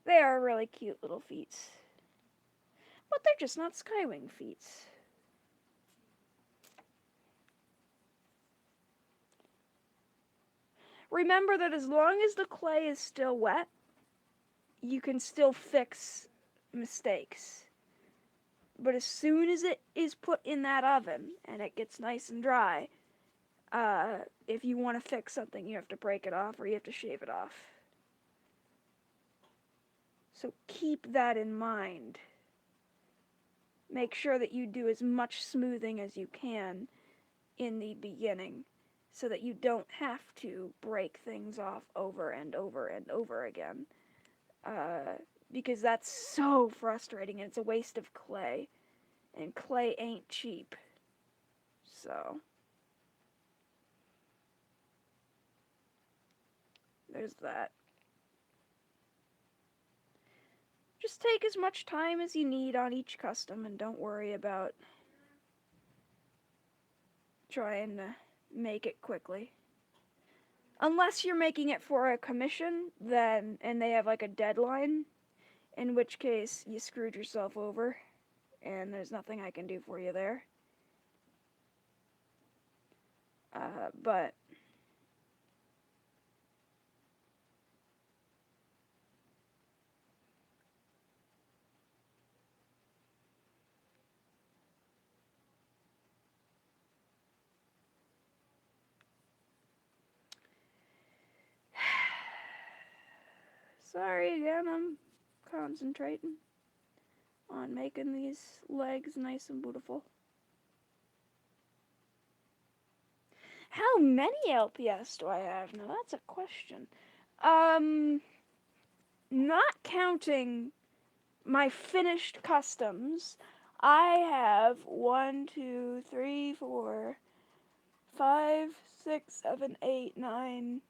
Speaker 1: They are really cute little feet. But they're just not skywing feet. Remember that as long as the clay is still wet, you can still fix mistakes. But as soon as it is put in that oven and it gets nice and dry, if you want to fix something, you have to break it off or you have to shave it off. So keep that in mind. Make sure that you do as much smoothing as you can in the beginning so that you don't have to break things off over and over and over again. Because that's so frustrating and it's a waste of clay. And clay ain't cheap. So there's that. Just take as much time as you need on each custom and don't worry about trying to make it quickly. Unless you're making it for a commission, then, and they have like a deadline, in which case you screwed yourself over and there's nothing I can do for you there. But sorry again, I'm concentrating on making these legs nice and beautiful. How many LPS do I have? Now that's a question. Not counting my finished customs, I have 1, 2, 3, 4, 5, 6, 7, 8, 9,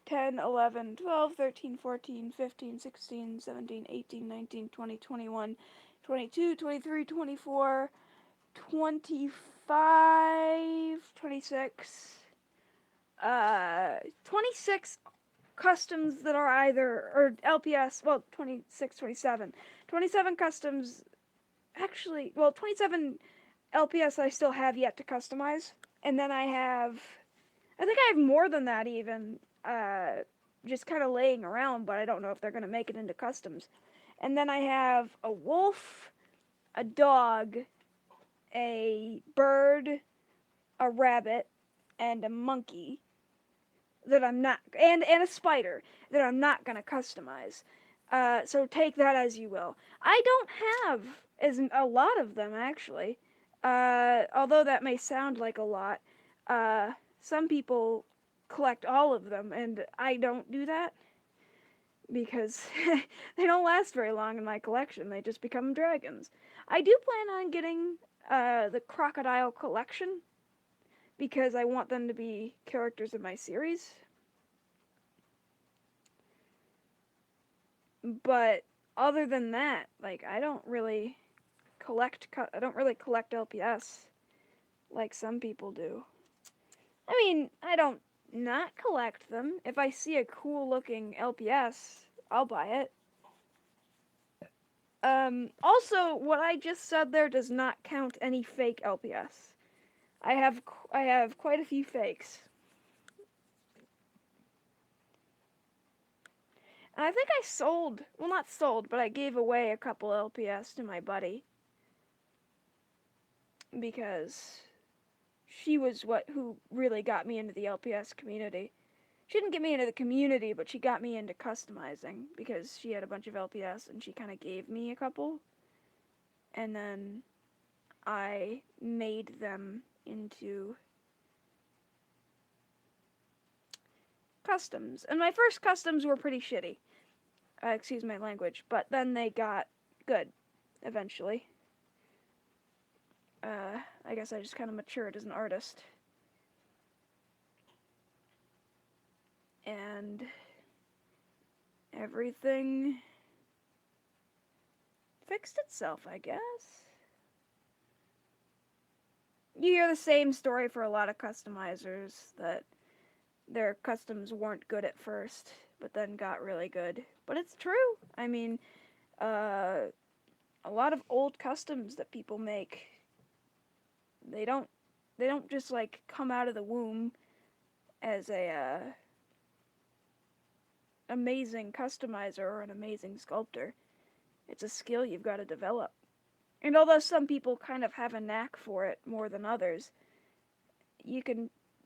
Speaker 1: 10, 11, 12, 13, 14, 15, 16, 17, 18, 19, 20, 21, 22, 23, 24, 25, 26, 26 customs that are either, or LPS, well, 26, 27. 27 customs, actually, well, 27 LPS I still have yet to customize. And then I think I have more than that even, just kind of laying around, but I don't know if they're going to make it into customs. And then I have a wolf, a dog, a bird, a rabbit, and a monkey that I'm not, and a spider that I'm not going to customize. So take that as you will. I don't have a lot of them, actually. Although that may sound like a lot. Some people collect all of them, and I don't do that. because they don't last very long in my collection. They just become dragons. I do plan on getting the crocodile collection because I want them to be characters in my series. But other than that, like I don't really collect LPS like some people do. I mean, I don't not collect them. If I see a cool looking LPS, I'll buy it. Also, what I just said there does not count any fake LPS. I have quite a few fakes. And I think I sold, well not sold, but I gave away a couple LPS to my buddy because she was who really got me into the LPS community. She didn't get me into the community, but she got me into customizing because she had a bunch of LPS and she kind of gave me a couple. And then I made them into customs. And my first customs were pretty shitty. Excuse my language. But then they got good eventually. I guess I just kind of matured as an artist. And everything fixed itself, I guess. You hear the same story for a lot of customizers, that their customs weren't good at first, but then got really good. But it's true. I mean, a lot of old customs that people make, they don't just like come out of the womb as a amazing customizer or an amazing sculptor. It's a skill you've got to develop. And although some people kind of have a knack for it more than others,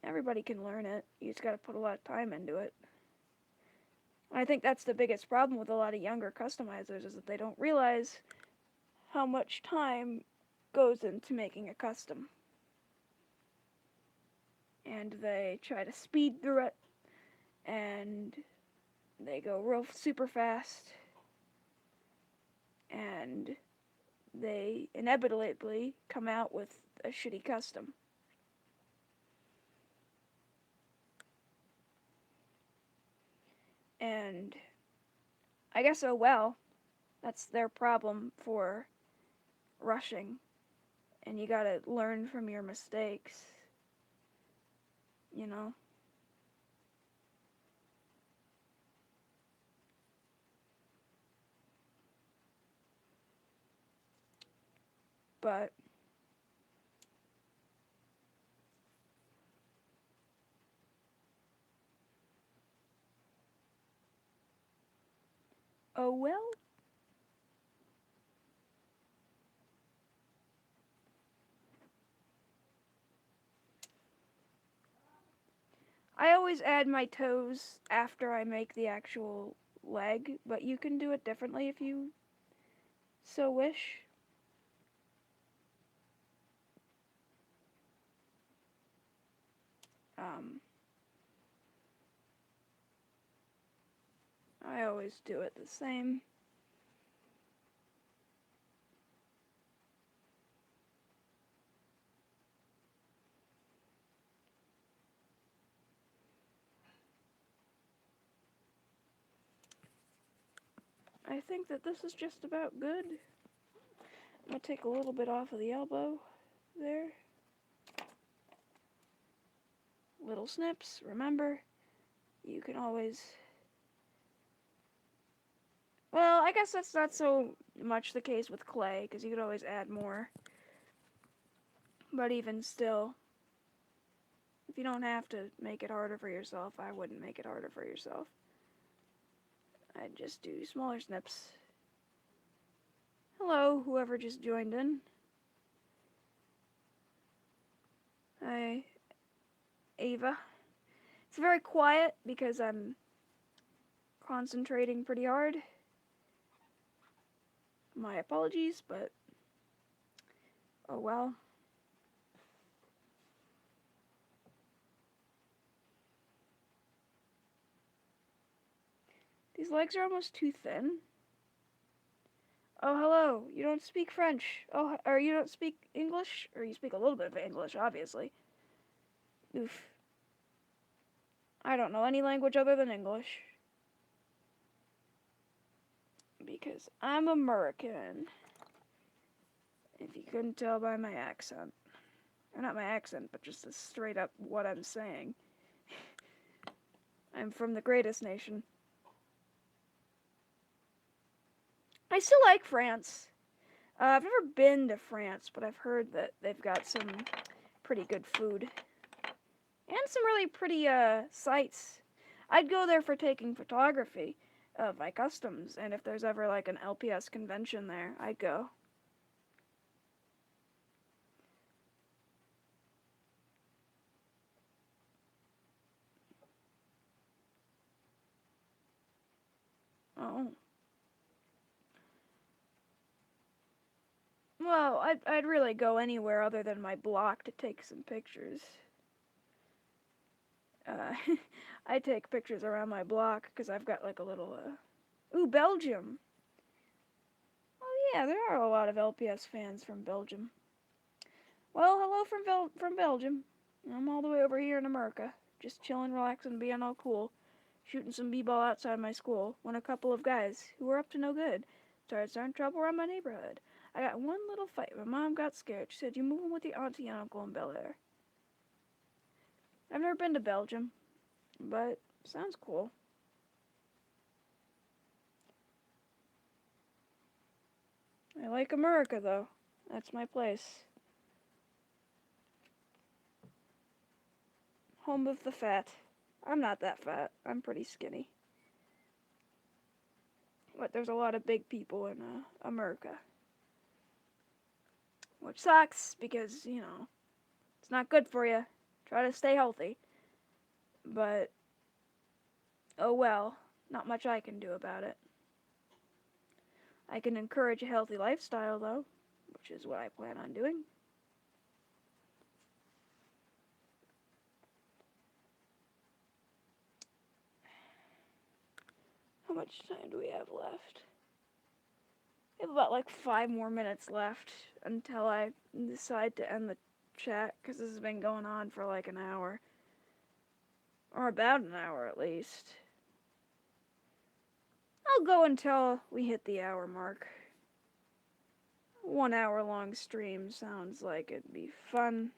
Speaker 1: everybody can learn it. You just got to put a lot of time into it. I think that's the biggest problem with a lot of younger customizers, is that they don't realize how much time goes into making a custom. And they try to speed through it, and they go real super fast, and they inevitably come out with a shitty custom. And I guess, oh well, that's their problem for rushing. And you gotta learn from your mistakes, you know? But oh well. I always add my toes after I make the actual leg, but you can do it differently if you so wish. I always do it the same. I think that this is just about good. I'm gonna take a little bit off of the elbow there. Little snips. Remember, you can always... Well, I guess that's not so much the case with clay, because you could always add more. But even still, if you don't have to make it harder for yourself, I wouldn't make it harder for yourself. I'd just do smaller snips. Hello, whoever just joined in. Hi, Ava. It's very quiet because I'm concentrating pretty hard. My apologies, but oh well. These legs are almost too thin. Oh, hello. You don't speak French. Oh, or you don't speak English? Or you speak a little bit of English, obviously. Oof. I don't know any language other than English. Because I'm American. If you couldn't tell by my accent. Or not my accent, but just straight up what I'm saying. I'm from the greatest nation. I still like France. I've never been to France, but I've heard that they've got some pretty good food. And some really pretty sights. I'd go there for taking photography of my customs, and if there's ever like an LPS convention there, I'd go. Oh. Well, I'd really go anywhere other than my block to take some pictures. Uh, I take pictures around my block because I've got like a little. Ooh, Belgium. Oh yeah, there are a lot of LPS fans from Belgium. Well, hello from Belgium. I'm all the way over here in America, just chilling, relaxing, being all cool, shooting some b-ball outside my school when a couple of guys who were up to no good started starting trouble around my neighborhood. I got one little fight. My mom got scared. She said, "You moving with your auntie and uncle in Bel Air." I've never been to Belgium, but sounds cool. I like America though. That's my place. Home of the fat. I'm not that fat. I'm pretty skinny. But there's a lot of big people in America. Which sucks because, it's not good for you. Try to stay healthy. But, oh well. Not much I can do about it. I can encourage a healthy lifestyle though, which is what I plan on doing. How much time do we have left? We have about like 5 more minutes left until I decide to end the chat because this has been going on for like an hour. Or about an hour at least. I'll go until we hit the hour mark. 1 hour long stream sounds like it'd be fun.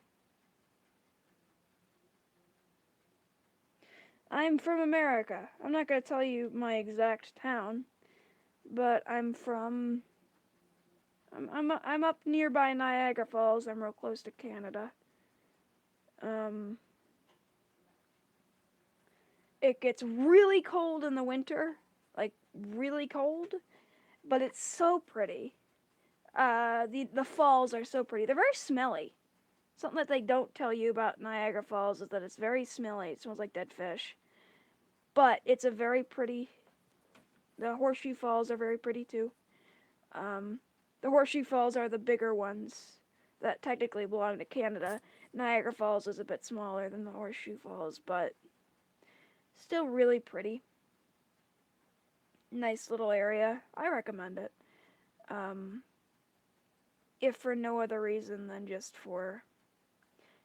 Speaker 1: I'm from America. I'm not going to tell you my exact town, but I'm up nearby Niagara Falls. I'm real close to Canada. It gets really cold in the winter, like really cold, but it's so pretty. The falls are so pretty. They're very smelly. Something that they don't tell you about Niagara Falls is that it's very smelly. It smells like dead fish. But it's a very pretty. The Horseshoe Falls are very pretty too. The Horseshoe Falls are the bigger ones that technically belong to Canada. Niagara Falls is a bit smaller than the Horseshoe Falls, but still really pretty. Nice little area. I recommend it. If for no other reason than just for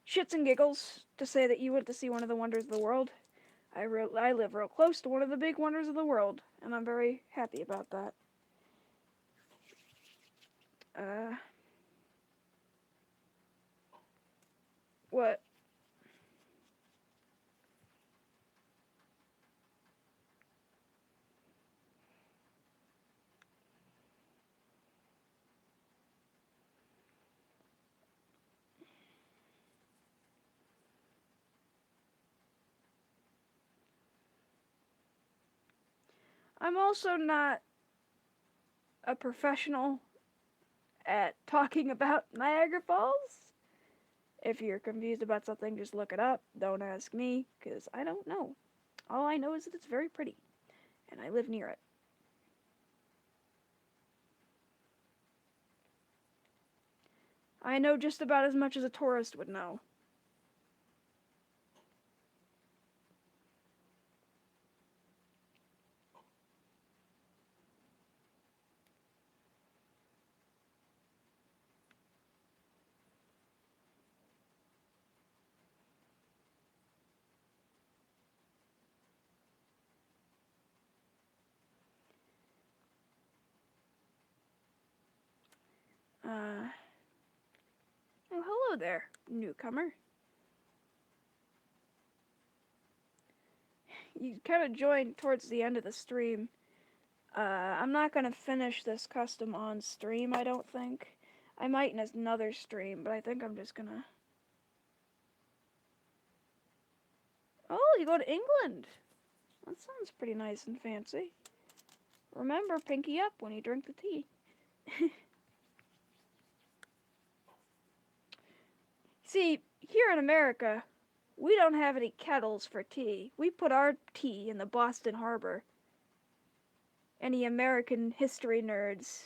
Speaker 1: shits and giggles to say that you went to see one of the wonders of the world. I live real close to one of the big wonders of the world, and I'm very happy about that. What? I'm also not a professional at talking about Niagara Falls. If you're confused about something, just look it up. Don't ask me, because I don't know. All I know is that it's very pretty, and I live near it. I know just about as much as a tourist would know. Oh, hello there, newcomer. You kind of joined towards the end of the stream. I'm not gonna finish this custom on stream, I don't think. I might in another stream, but I think I'm just gonna... Oh, you go to England! That sounds pretty nice and fancy. Remember, pinky up when you drink the tea. See, here in America, we don't have any kettles for tea. We put our tea in the Boston Harbor. Any American history nerds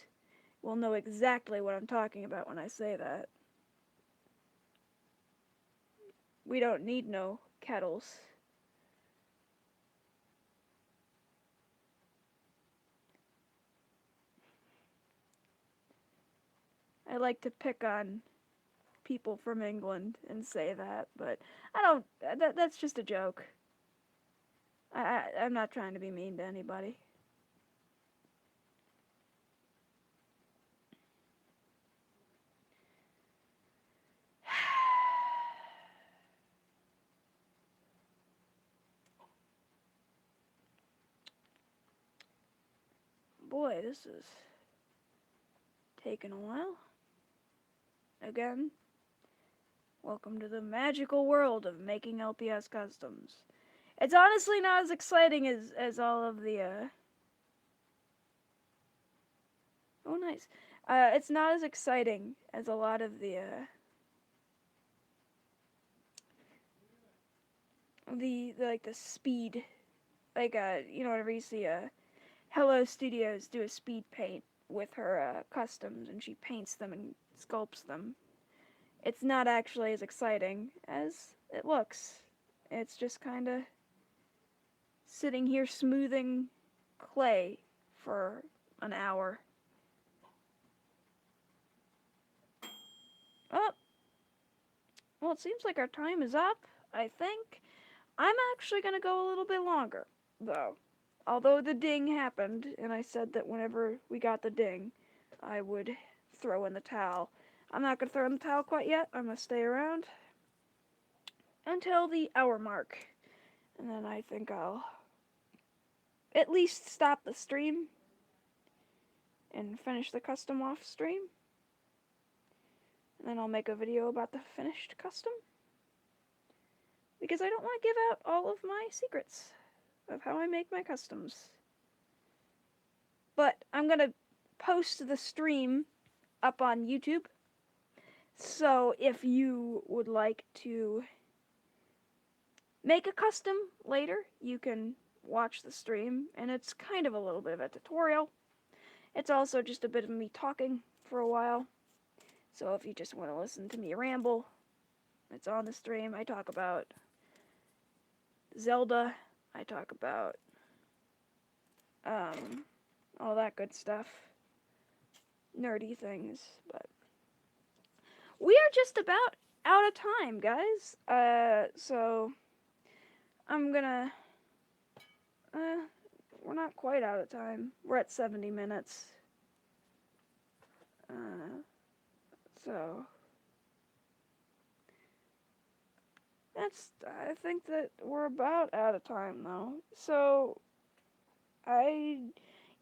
Speaker 1: will know exactly what I'm talking about when I say that. We don't need no kettles. I like to pick on people from England and say that, but I don't. That's just a joke. I'm not trying to be mean to anybody. Boy, this is taking a while. Again, welcome to the magical world of making LPS customs. It's honestly not as exciting as all of the Oh, nice. It's not as exciting as a lot of the like the speed, like you know, whenever you see Hello Studios do a speed paint with her customs and she paints them and sculpts them. It's not actually as exciting as it looks. It's just kind of sitting here smoothing clay for an hour. Oh, well, it seems like our time is up, I think. I'm actually going to go a little bit longer, though. Although the ding happened, and I said that whenever we got the ding, I would throw in the towel. I'm not going to throw in the towel quite yet. I'm going to stay around until the hour mark. And then I think I'll at least stop the stream and finish the custom off stream. And then I'll make a video about the finished custom. Because I don't want to give out all of my secrets of how I make my customs. But I'm going to post the stream up on YouTube. So if you would like to make a custom later, you can watch the stream. And it's kind of a little bit of a tutorial. It's also just a bit of me talking for a while. So if you just want to listen to me ramble, it's on the stream. I talk about Zelda. I talk about all that good stuff. Nerdy things. But we are just about out of time, guys. So I'm gonna... we're not quite out of time. We're at 70 minutes. So I think that we're about out of time, though. So I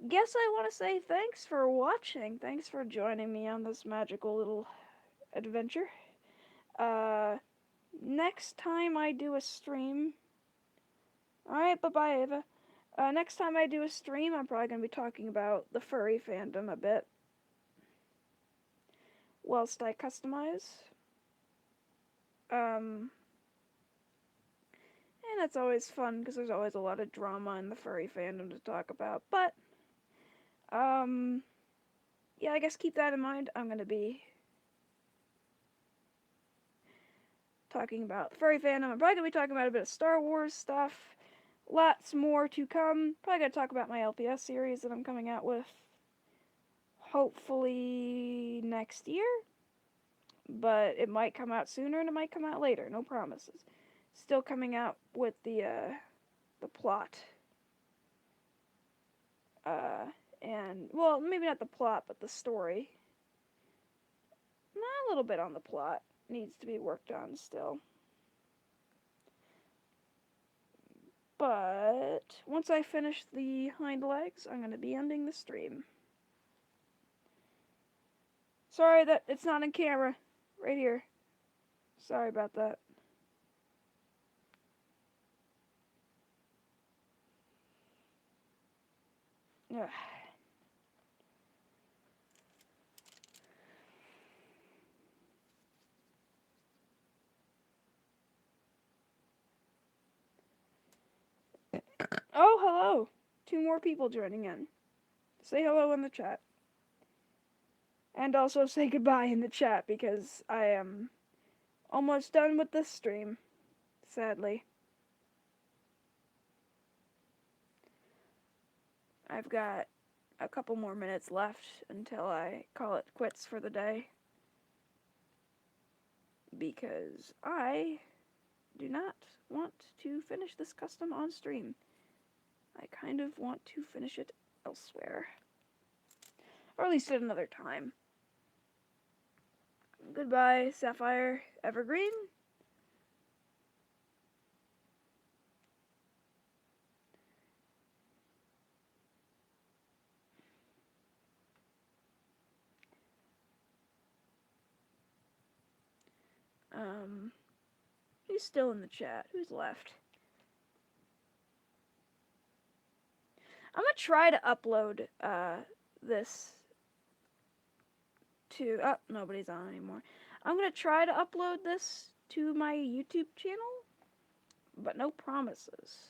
Speaker 1: guess I want to say thanks for watching. Thanks for joining me on this magical little adventure. Next time I do a stream... Alright, bye-bye, Ava. Next time I do a stream, I'm probably going to be talking about the furry fandom a bit. Whilst I customize. And it's always fun, because there's always a lot of drama in the furry fandom to talk about. But, yeah, I guess keep that in mind. I'm going to be talking about the furry fandom. I'm probably going to be talking about a bit of Star Wars stuff. Lots more to come. Probably going to talk about my LPS series that I'm coming out with. Hopefully next year. But it might come out sooner and it might come out later. No promises. Still coming out with the plot. And, well, maybe not the plot, but the story. A little bit on the plot needs to be worked on still. But once I finish the hind legs, I'm going to be ending the stream. Sorry that it's not in camera. Right here. Sorry about that. Ugh. Oh, hello. 2 more people joining in. Say hello in the chat. And also say goodbye in the chat because I am almost done with this stream, sadly. I've got a couple more minutes left until I call it quits for the day. Because I do not want to finish this custom on stream. I kind of want to finish it elsewhere. Or at least at another time. Goodbye, Sapphire Evergreen. Who's still in the chat? Who's left? I'm gonna try to upload this to. Oh, nobody's on anymore. I'm gonna try to upload this to my YouTube channel, but no promises.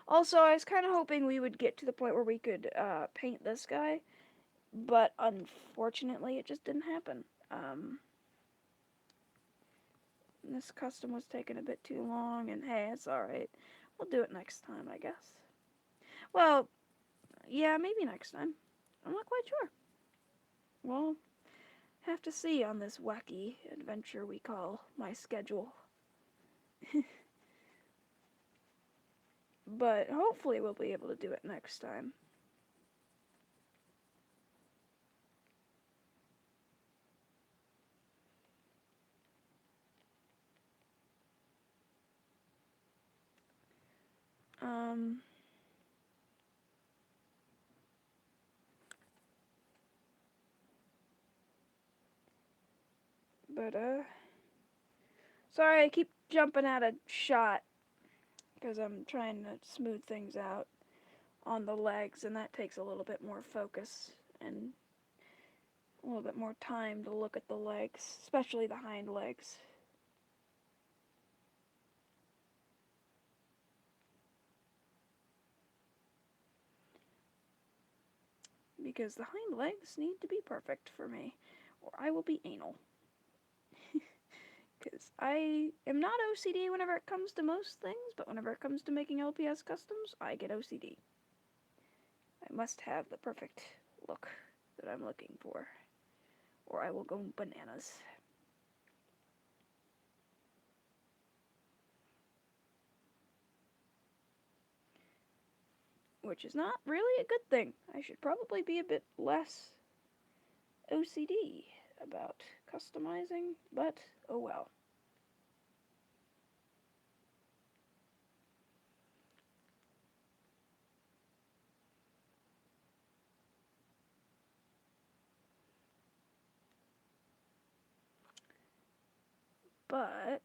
Speaker 1: Also, I was kind of hoping we would get to the point where we could paint this guy, but unfortunately, it just didn't happen. This custom was taking a bit too long, and hey, it's alright. We'll do it next time, I guess. Well, yeah, maybe next time. I'm not quite sure. We'll have to see on this wacky adventure we call my schedule. But hopefully we'll be able to do it next time. But, sorry I keep jumping out of shot, because I'm trying to smooth things out on the legs, and that takes a little bit more focus, and a little bit more time to look at the legs, especially the hind legs. Because the hind legs need to be perfect for me, or I will be anal. Because I am not OCD whenever it comes to most things, but whenever it comes to making LPS customs, I get OCD. I must have the perfect look that I'm looking for, or I will go bananas. Which is not really a good thing. I should probably be a bit less OCD about customizing, but oh well. But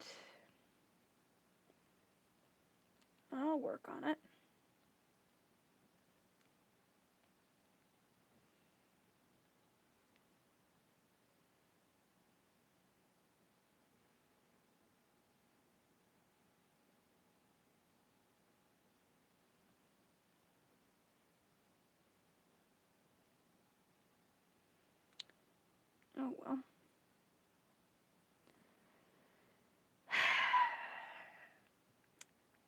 Speaker 1: I'll work on it. Oh well.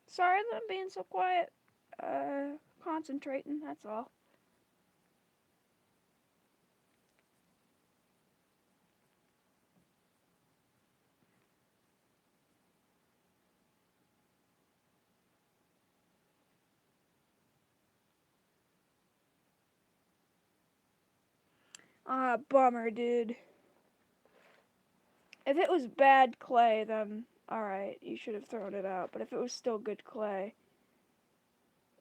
Speaker 1: Sorry that I'm being so quiet. Concentrating, that's all. Ah, bummer, dude. If it was bad clay, then alright, you should have thrown it out. But if it was still good clay,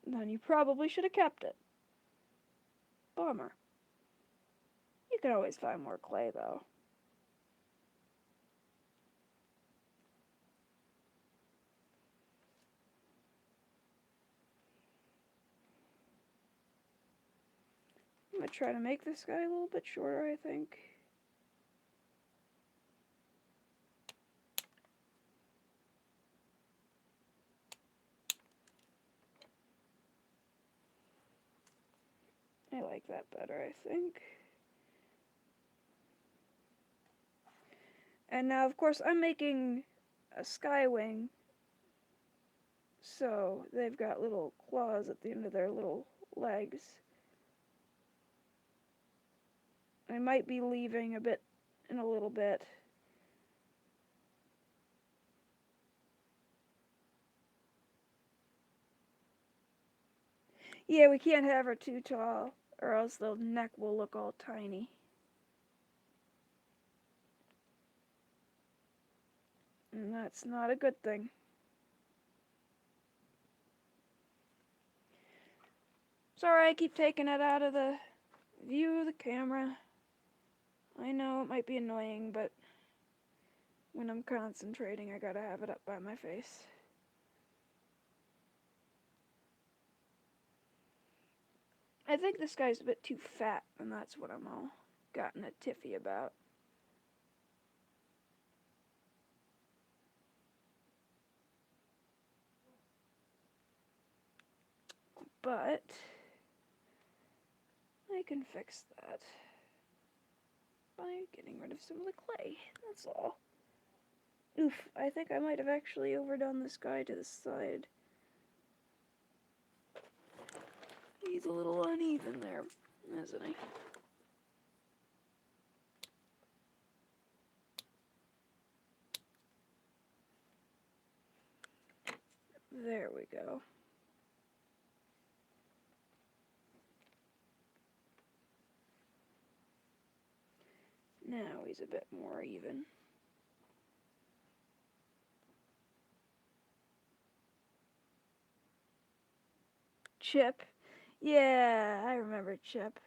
Speaker 1: then you probably should have kept it. Bummer. You can always find more clay, though. I'm gonna try to make this guy a little bit shorter, I think. I like that better, I think. And now, of course, I'm making a sky wing, so they've got little claws at the end of their little legs. I might be leaving a bit in a little bit. Yeah, we can't have her too tall, or else the neck will look all tiny. And that's not a good thing. Sorry, I keep taking it out of the view of the camera. I know it might be annoying, but when I'm concentrating, I gotta have it up by my face. I think this guy's a bit too fat, and that's what I'm all gotten a tiffy about. But I can fix that by getting rid of some of the clay. That's all. Oof, I think I might have actually overdone this guy to the side. He's a little uneven there, isn't he? There we go. Now he's a bit more even. Chip. Yeah, I remember Chip.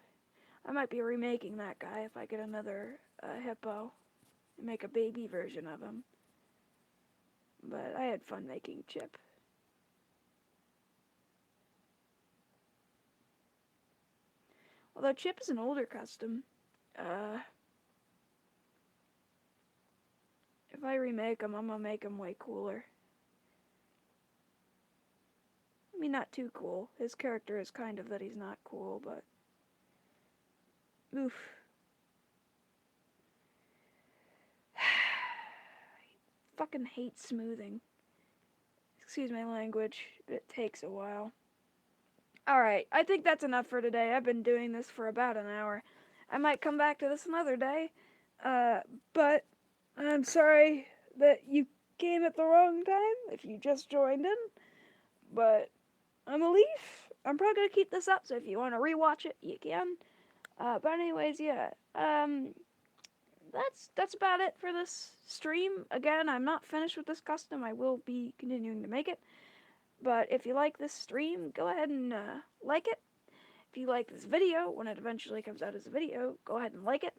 Speaker 1: I might be remaking that guy if I get another hippo and make a baby version of him. But I had fun making Chip. Although Chip is an older custom, if I remake him, I'm gonna make him way cooler. I mean, not too cool. His character is kind of that he's not cool, but oof. I fucking hate smoothing. Excuse my language, but it takes a while. Alright, I think that's enough for today. I've been doing this for about an hour. I might come back to this another day, but I'm sorry that you came at the wrong time if you just joined in, but I'm a leaf. I'm probably gonna keep this up, so if you want to rewatch it, you can. But anyways, yeah, that's about it for this stream. Again, I'm not finished with this custom. I will be continuing to make it. But if you like this stream, go ahead and like it. If you like this video, when it eventually comes out as a video, go ahead and like it.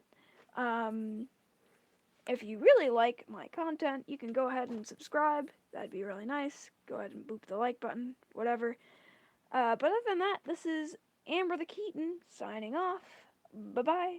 Speaker 1: If you really like my content, you can go ahead and subscribe. That'd be really nice. Go ahead and boop the like button, whatever. But other than that, this is Amber the Keaton signing off. Bye-bye.